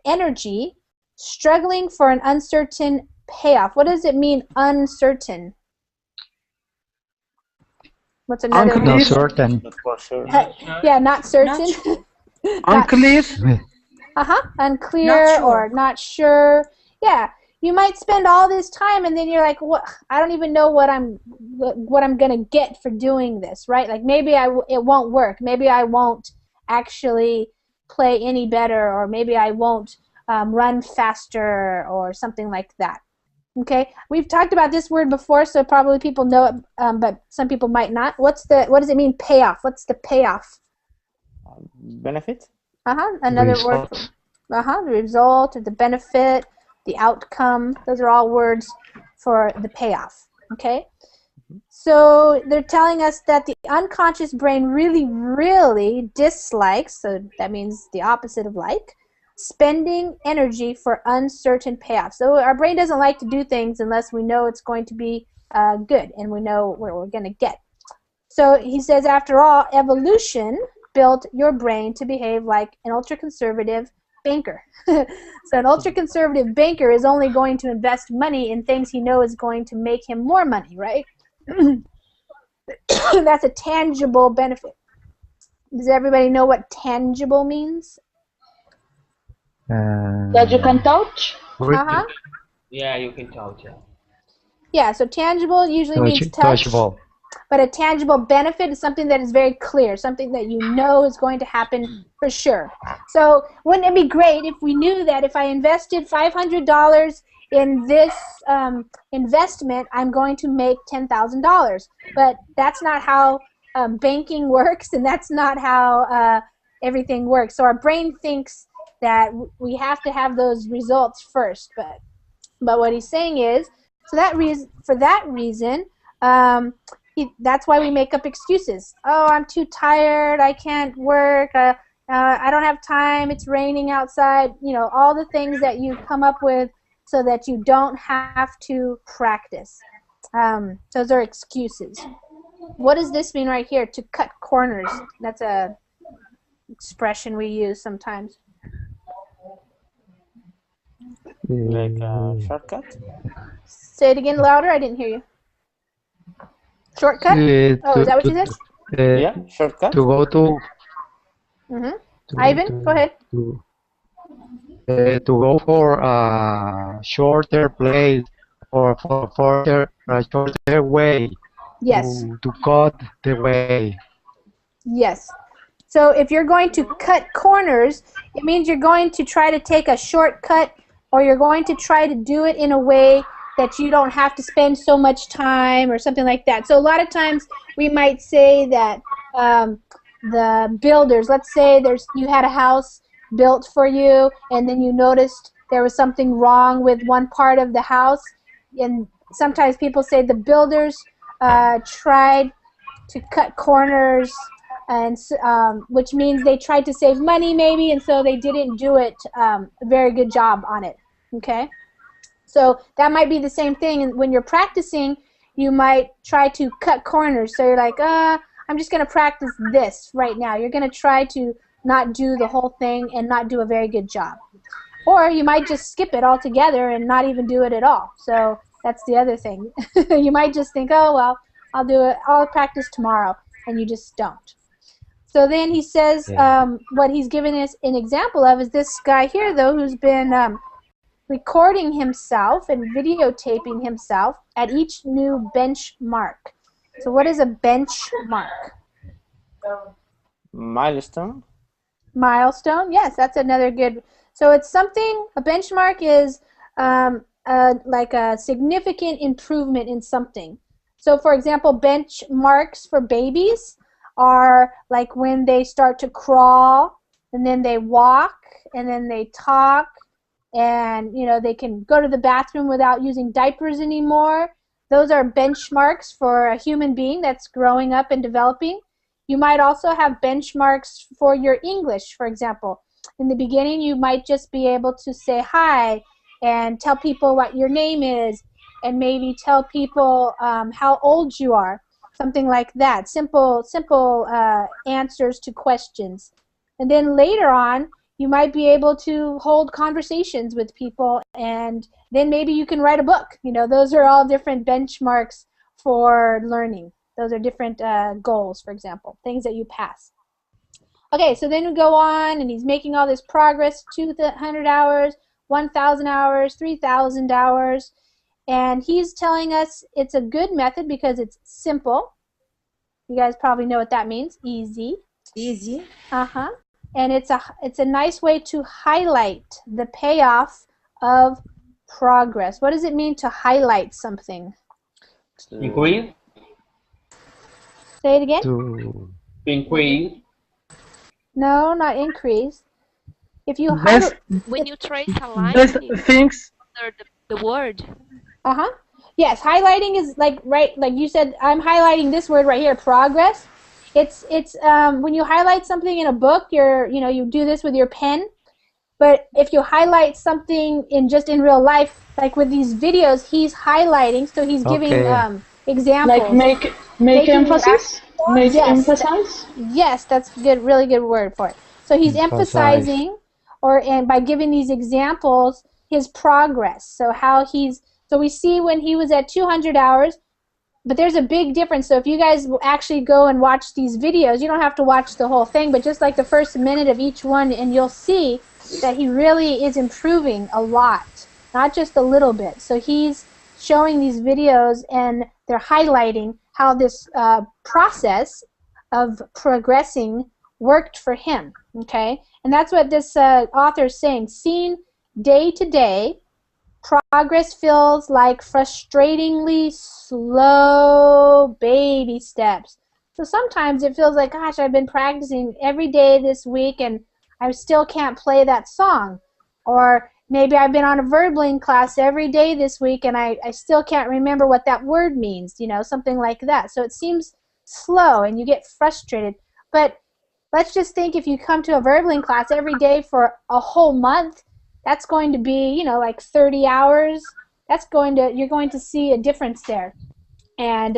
energy struggling for an uncertain payoff. What does it mean, uncertain? What's another word? Not certain. Yeah, not certain. Unclear. Unclear or not sure. Yeah, you might spend all this time and then you're like, "What? I don't even know what I'm gonna get for doing this." Right? Like maybe it won't work. Maybe I won't actually play any better, or maybe I won't run faster, or something like that. Okay, we've talked about this word before, so probably people know it, but some people might not. What does it mean, payoff? What's the payoff? Benefit? Another word for the result or the benefit. the outcome. Those are all words for the payoff, okay? So they're telling us that the unconscious brain really dislikes, so that means the opposite of like, spending energy for uncertain payoffs. So our brain doesn't like to do things unless we know it's going to be good and we know what we're going to get. So he says, after all, evolution built your brain to behave like an ultra-conservative banker. So an ultra-conservative banker is only going to invest money in things he knows is going to make him more money, right? That's a tangible benefit. Does everybody know what tangible means? That you can touch? Uh-huh. Yeah, you can touch it. Yeah, so tangible usually means touch. Touchable. But a tangible benefit is something that is very clear, something that you know is going to happen for sure. So wouldn't it be great if we knew that if I invested $500 in this investment, I'm going to make $10,000. But that's not how banking works, and that's not how everything works. So our brain thinks that we have to have those results first. But what he's saying is, so for that reason, that's why we make up excuses. Oh, I'm too tired. I can't work. I don't have time. It's raining outside. You know, all the things that you come up with so that you don't have to practice. Those are excuses. What does this mean right here? To cut corners. That's a expression we use sometimes. Like a shortcut? Say it again louder. I didn't hear you. Shortcut? Oh, is that what you said? Yeah, shortcut. To go to. Ivan, go ahead. To go for a shorter place or for a shorter way. Yes. To cut the way. Yes. So if you're going to cut corners, it means you're going to try to take a shortcut, or you're going to try to do it in a way that you don't have to spend so much time or something like that. So a lot of times we might say that the builders, let's say you had a house built for you and then you noticed there was something wrong with one part of the house, and sometimes people say the builders tried to cut corners, and which means they tried to save money maybe, and so they didn't do it a very good job on it. Okay, so that might be the same thing. And when you're practicing, you might try to cut corners. So you're like, I'm just going to practice this right now. You're going to try to not do the whole thing and not do a very good job. Or you might just skip it altogether and not even do it at all. So that's the other thing. You might just think, oh, well, I'll do it. I'll practice tomorrow, and you just don't. So then he says what he's given us an example of is this guy here, though, who's been recording himself and videotaping himself at each new benchmark. So what is a benchmark? Milestone. Milestone, yes, that's another good. So it's something, a benchmark is like a significant improvement in something. So for example, benchmarks for babies are like when they start to crawl, and then they walk, and then they talk, and you know, they can go to the bathroom without using diapers anymore. Those are benchmarks for a human being that's growing up and developing. You might also have benchmarks for your English, for example. In the beginning, you might just be able to say hi and tell people what your name is, and maybe tell people how old you are, something like that. Simple answers to questions. And then later on, you might be able to hold conversations with people, and then maybe you can write a book. You know, those are all different benchmarks for learning. Those are different goals, for example, things that you pass. Okay, so then we go on, and he's making all this progress, 200 hours, 1,000 hours, 3,000 hours, and he's telling us it's a good method because it's simple. You guys probably know what that means, easy. Easy. Uh-huh. And it's a nice way to highlight the payoff of progress. What does it mean to highlight something? Increase. Say it again. To Increase. No, not increase. If you Best, when you trace a line, best things after the word. Yes, highlighting is like you said. I'm highlighting this word right here, progress. It's when you highlight something in a book, you do this with your pen. But if you highlight something in real life, like with these videos, he's highlighting, so he's giving examples. Like make emphasis? Make emphasize? Yes, that's good, really good word for it. So he's emphasizing, and by giving these examples, his progress. So we see when he was at 200 hours, but there's a big difference. So if you guys actually go and watch these videos, you don't have to watch the whole thing, but just like the first minute of each one, and you'll see that he really is improving a lot, not just a little bit. So he's showing these videos, and they're highlighting how this process of progressing worked for him, okay? And that's what this author is saying. Seen day to day, progress feels like frustratingly slow baby steps. So sometimes it feels like, gosh, I've been practicing every day this week and I still can't play that song. Or maybe I've been on a Verbling class every day this week and I still can't remember what that word means, something like that. So it seems slow and you get frustrated. But let's just think, if you come to a Verbling class every day for a whole month, that's going to be, like 30 hours. You're going to see a difference there. And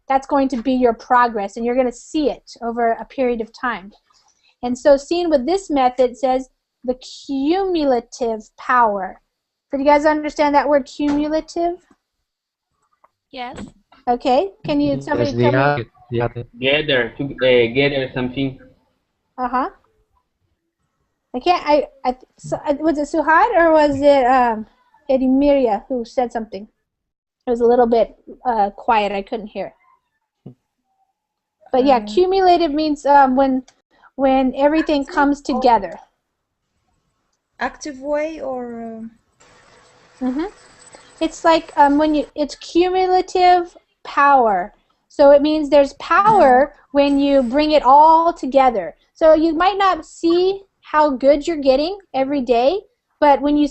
that's going to be your progress, and you're going to see it over a period of time. And so seen with this method says the cumulative power. So do you guys understand that word cumulative? Yes. Okay. Can you somebody tell me? Gather something. I can't. Was it Suhad or was it Edimiria who said something? It was a little bit quiet. I couldn't hear. But yeah, cumulative means when everything comes together. Active way or? It's like it's cumulative power. So it means there's power when you bring it all together. So you might not see how good you're getting every day, but when you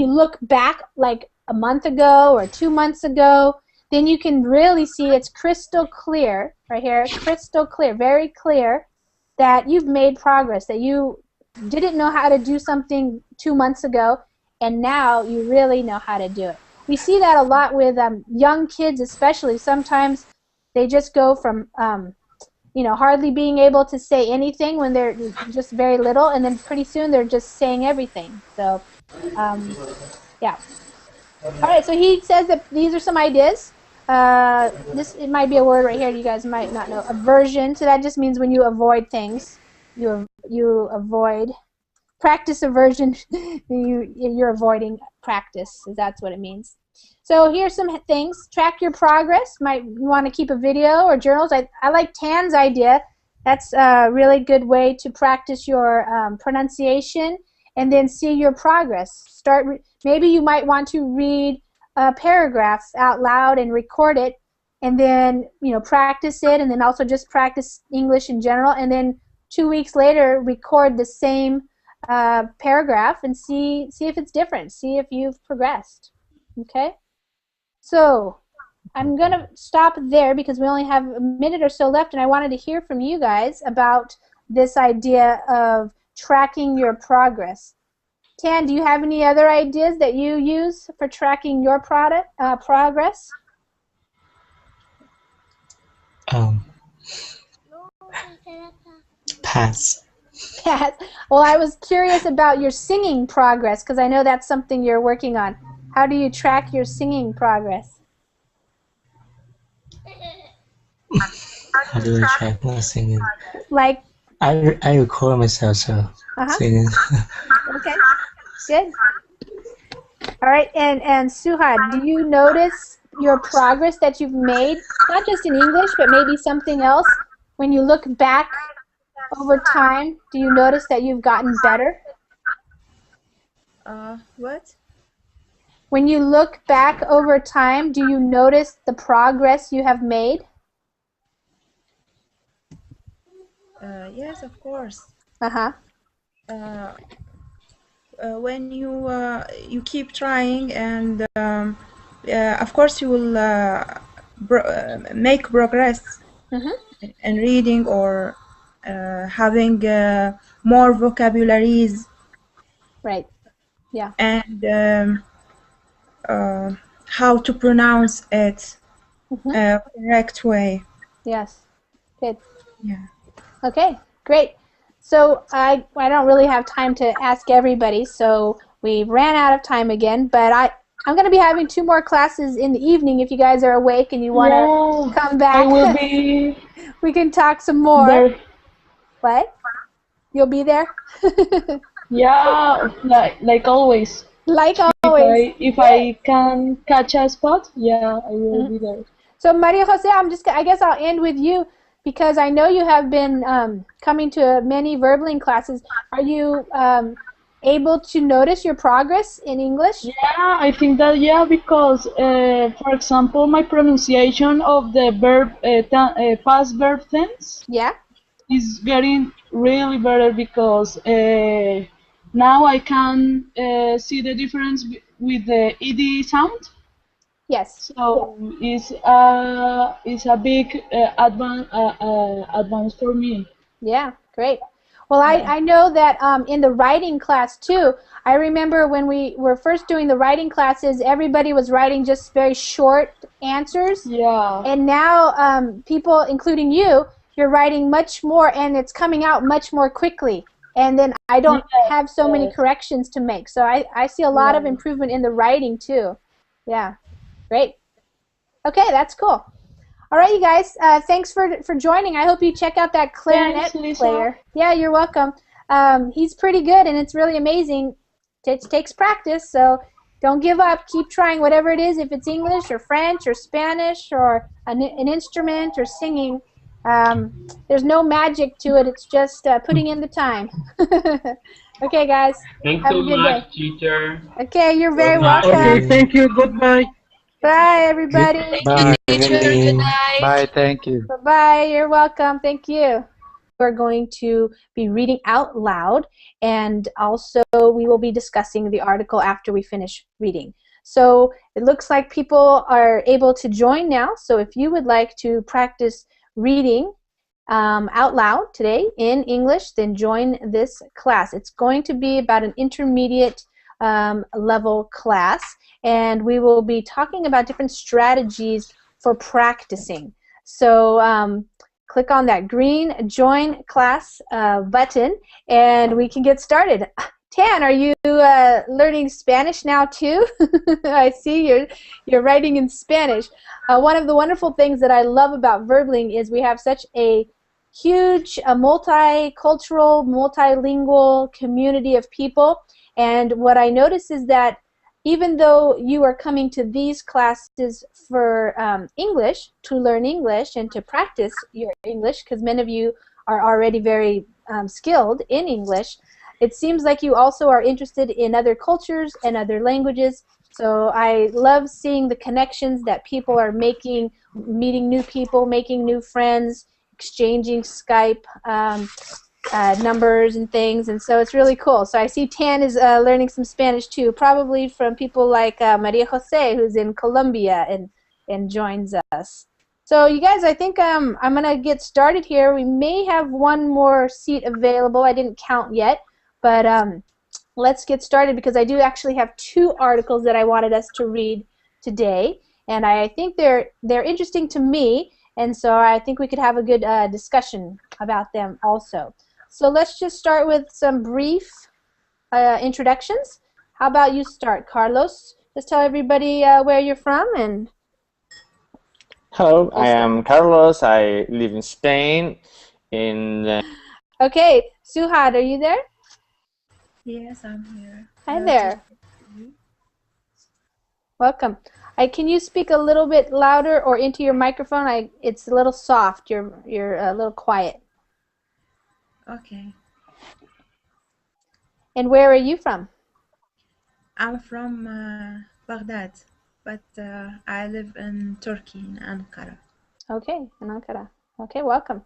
look back like a month ago or 2 months ago, then you can really see it's crystal clear right here, crystal clear, very clear, that you've made progress, that you didn't know how to do something 2 months ago, and now you really know how to do it. We see that a lot with young kids, especially. Sometimes they just go from hardly being able to say anything when they're just very little, and then pretty soon they're just saying everything. So, yeah. All right, so he says that these are some ideas. It might be a word right here you guys might not know. Aversion. So that just means when you avoid things. You avoid. Practice aversion. You're avoiding practice. That's what it means. So here's some things. Track your progress. You want to keep a video or journals. I like Tan's idea. That's a really good way to practice your pronunciation and then see your progress. Maybe you might want to read a paragraph out loud and record it, and then practice it, and then also just practice English in general, and then 2 weeks later record the same paragraph and see if it's different. See if you've progressed. Okay? So I'm going to stop there because we only have a minute or so left, and I wanted to hear from you guys about this idea of tracking your progress. Tan, do you have any other ideas that you use for tracking your progress? Pass. Pass. Well, I was curious about your singing progress because I know that's something you're working on. How do you track your singing progress? How do I track my singing? Like I record myself singing. Okay, good. All right, and Suhad, do you notice your progress that you've made, not just in English, but maybe something else? When you look back over time, do you notice that you've gotten better? What? When you look back over time, do you notice the progress you have made? Yes, of course. when you keep trying, and of course you will make progress in reading, or having more vocabularies. Right. Yeah. And how to pronounce it correct way. Yes. Good. Yeah. Okay, great. So I don't really have time to ask everybody, so we ran out of time again, but I'm going to be having 2 more classes in the evening if you guys are awake and you want to come back. I will be we can talk some more. there. What? You'll be there? Yeah, like always. Like always. If I can catch a spot, yeah, I will be there. So Maria Jose, I guess I'll end with you, because I know you have been coming to many Verbling classes. Are you able to notice your progress in English? Yeah, I think that, yeah, because, for example, my pronunciation of the verb, past verb tense, is getting really better, because now I can see the difference with the ed sound. Yes. So it's a big advance for me. Yeah, great. Well, I know that in the writing class too, I remember when we were first doing the writing classes, everybody was writing just very short answers. Yeah. And now people, including you, you're writing much more, and it's coming out much more quickly. And then I don't have so many corrections to make. So I see a lot of improvement in the writing too. Yeah, great. Okay, that's cool. All right, you guys, thanks for joining. I hope you check out that clarinet player. Yeah, you're welcome. He's pretty good, and it's really amazing. It takes practice, so don't give up. Keep trying whatever it is, if it's English or French or Spanish or an instrument or singing. There's no magic to it. It's just putting in the time. Okay, guys. Thanks have so a good much, day. teacher. Okay, you're very welcome. Okay, thank you. Goodbye. Bye, everybody. Bye. Good night. Bye. Thank you. Bye-bye. You're welcome. Thank you. We're going to be reading out loud, and also we will be discussing the article after we finish reading. So it looks like people are able to join now. So if you would like to practice reading out loud today in English, then join this class. It's going to be about an intermediate level class, and we will be talking about different strategies for practicing. So click on that green Join Class button, and we can get started. Tan, are you learning Spanish now too? I see you're writing in Spanish. One of the wonderful things that I love about Verbling is we have such a huge multicultural, multilingual community of people, and what I notice is that even though you are coming to these classes for English, to learn English and to practice your English, because many of you are already very skilled in English, it seems like you also are interested in other cultures and other languages. So I love seeing the connections that people are making, meeting new people, making new friends, exchanging Skype numbers and things, and so it's really cool. So I see Tan is learning some Spanish too, probably from people like Maria Jose, who's in Colombia and joins us. So you guys, I think I'm gonna get started here. We may have one more seat available. I didn't count yet, but let's get started, because I do actually have 2 articles that I wanted us to read today, and I think they're interesting to me, and so I think we could have a good discussion about them also. So let's just start with some brief introductions. How about you start, Carlos? Just tell everybody where you're from. And hello, I am Carlos. I live in Spain. Okay, Suhad, are you there? Yes, I'm here. Hi there. Welcome. Can you speak a little bit louder or into your microphone? It's a little soft. You're a little quiet. Okay. And where are you from? I'm from Baghdad, but I live in Turkey, in Ankara. Okay, in Ankara. Okay, welcome.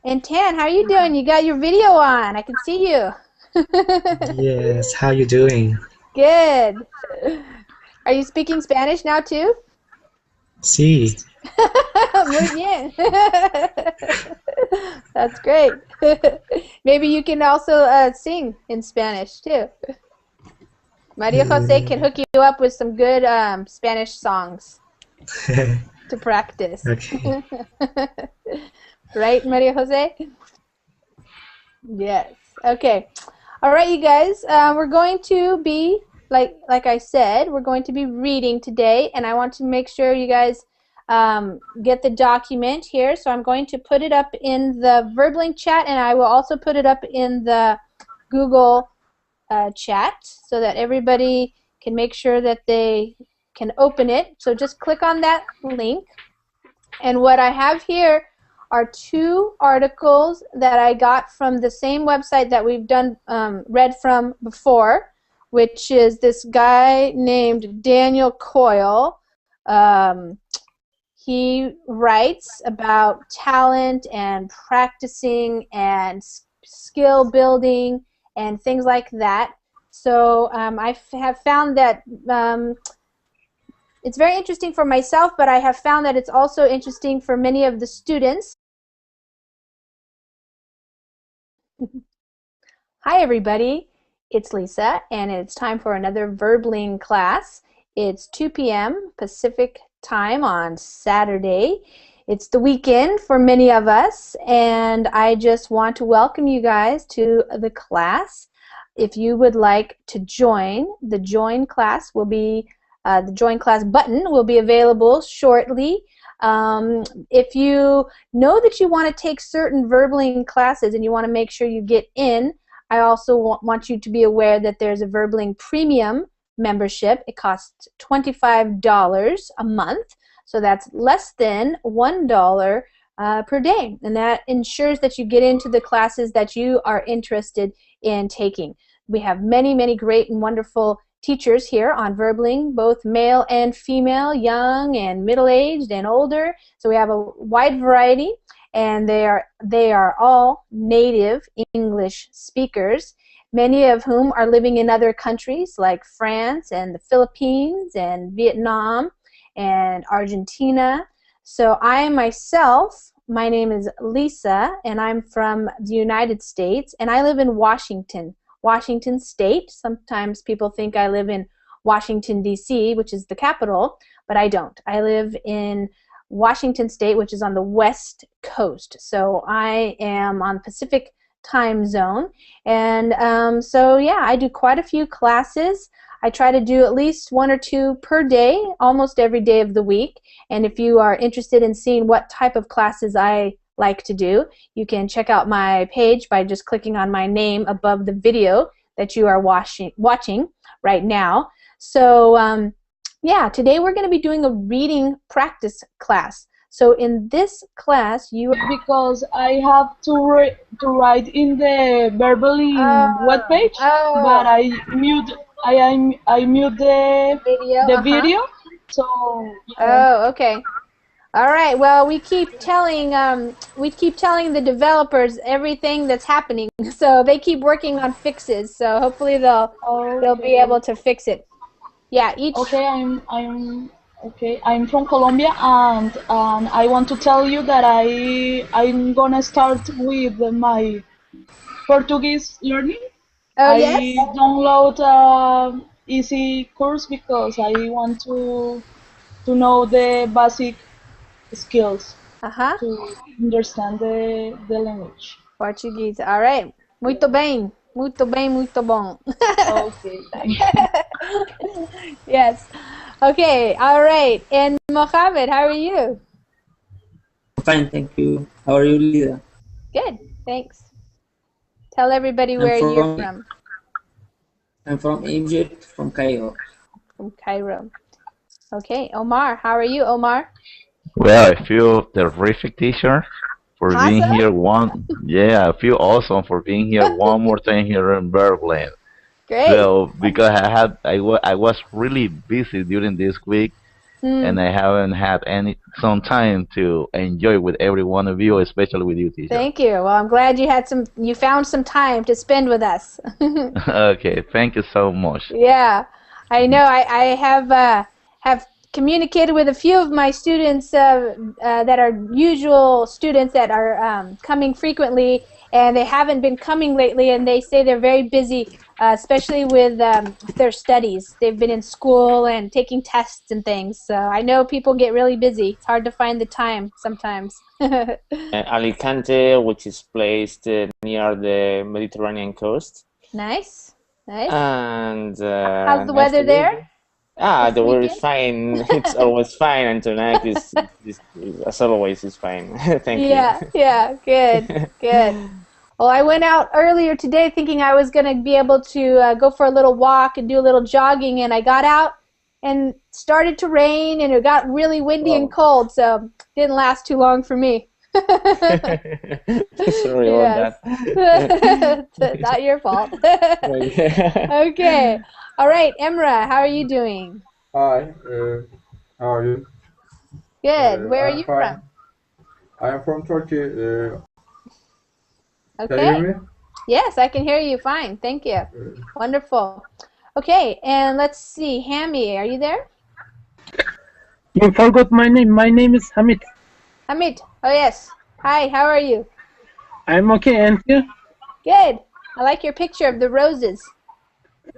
And Tan, how are you doing? You got your video on. I can see you. Yes, how you doing? Good. Are you speaking Spanish now too? Sí. Muy bien. That's great. Maybe you can also sing in Spanish too. Maria Jose can hook you up with some good Spanish songs to practice. Okay. Right, Maria Jose? Yes. Okay. All right, you guys. We're going to be, like I said, we're going to be reading today, and I want to make sure you guys get the document here. So I'm going to put it up in the Verbling chat, and I will also put it up in the Google chat so that everybody can make sure that they can open it. So just click on that link. And what I have here are 2 articles that I got from the same website that we've done read from before, which is this guy named Daniel Coyle. He writes about talent and practicing and skill building and things like that. So I have found that it's very interesting for myself, but I have found that it's also interesting for many of the students. Hi everybody, it's Lisa, and it's time for another Verbling class. It's 2 p.m. Pacific time on Saturday. It's the weekend for many of us, and I just want to welcome you guys to the class. If you would like to join, the join class will be the join class button will be available shortly. If you know that you want to take certain Verbling classes and you want to make sure you get in, I also want you to be aware that there's a Verbling Premium membership. It costs $25 a month, so that's less than $1 per day, and that ensures that you get into the classes that you are interested in taking. We have many, many great and wonderful teachers here on Verbling, both male and female, young and middle-aged and older. So we have a wide variety, and they are all native English speakers, many of whom are living in other countries like France and the Philippines and Vietnam and Argentina. So I myself, my name is Lisa, and I'm from the United States, and I live in Washington State. Sometimes people think I live in Washington, D.C., which is the capital, but I don't. I live in Washington State, which is on the West Coast. So I am on Pacific time zone. And so, yeah, I do quite a few classes. I try to do at least 1 or 2 per day, almost every day of the week. And if you are interested in seeing what type of classes I like to do, you can check out my page by just clicking on my name above the video that you are watching right now. So yeah, today we're going to be doing a reading practice class. So in this class, because I have to write in the Verbling webpage, but I mute the video. So yeah. Oh, okay. All right. Well, we keep telling the developers everything that's happening, so they keep working on fixes. So hopefully they'll be able to fix it. Yeah. Okay, I'm from Colombia, and I want to tell you that I'm gonna start with my Portuguese learning. Oh, yes? I download an easy course because I want to know the basic skills to understand the language. Portuguese. All right. Muito bem. Muito bem, muito bom. Okay, thank you. Yes. Okay. All right. And Mohammed, how are you? Fine, thank you. How are you, Lida? Good. Thanks. Tell everybody where you're from. I'm from Egypt, from Cairo. From Cairo. Okay. Omar, how are you, Omar? Well, I feel terrific, teacher, for being here I feel awesome for being here one more time here in Verbling. Great. So because I was really busy during this week, and I haven't had some time to enjoy with every one of you, especially with you, teacher. Thank you. Well, I'm glad you found some time to spend with us. Okay, thank you so much. Yeah, I know. I have communicated with a few of my students that are usual students that are coming frequently, and they haven't been coming lately, and they say they're very busy, especially with their studies. They've been in school and taking tests and things, so I know people get really busy. It's hard to find the time sometimes. Alicante, which is placed near the Mediterranean coast. Nice, nice. And how's the weather there? The weather is fine. It's always fine, and tonight is as always is fine. Thank you. Yeah, good, good. Well, I went out earlier today thinking I was going to be able to go for a little walk and do a little jogging, and I got out and started to rain, and it got really windy and cold, so it didn't last too long for me. Sorry about that. Not your fault. Okay. All right, Emra, how are you doing? Hi, how are you? Good. Where are you from? I am from Turkey. Okay. Can you hear me? Yes, I can hear you fine. Thank you. Wonderful. Okay, and let's see. Hammy, are you there? You forgot my name. My name is Hamid. Hamid. Oh, yes. Hi, how are you? I'm okay, and you? Good. I like your picture of the roses.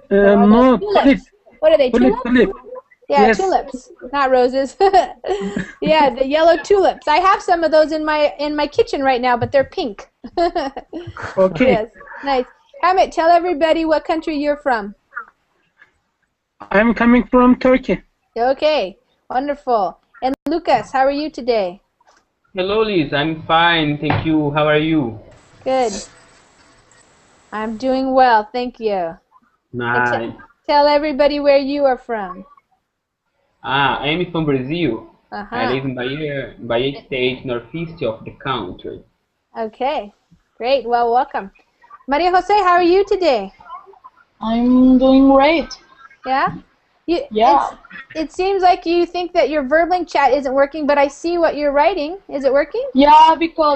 No, tulip. What are they, tulips? Tulip. Yeah, Yes. tulips, not roses. Yeah, the yellow tulips. I have some of those in my kitchen right now, but they're pink. Okay. Yes, nice. Hamid, tell everybody what country you're from. I'm coming from Turkey. Okay, wonderful. And Lucas, how are you today? Hello, Liz. I'm fine. Thank you. How are you? Good. I'm doing well, thank you. Nice. Tell everybody where you are from. I'm from Brazil. I live Uh-huh. in Bahia State, northeast of the country. Okay, great. Well, welcome. Maria Jose, how are you today? I'm doing great. Yeah? Yeah. It seems like you think that your Verbling chat isn't working, but I see what you're writing. Is it working? Yeah, because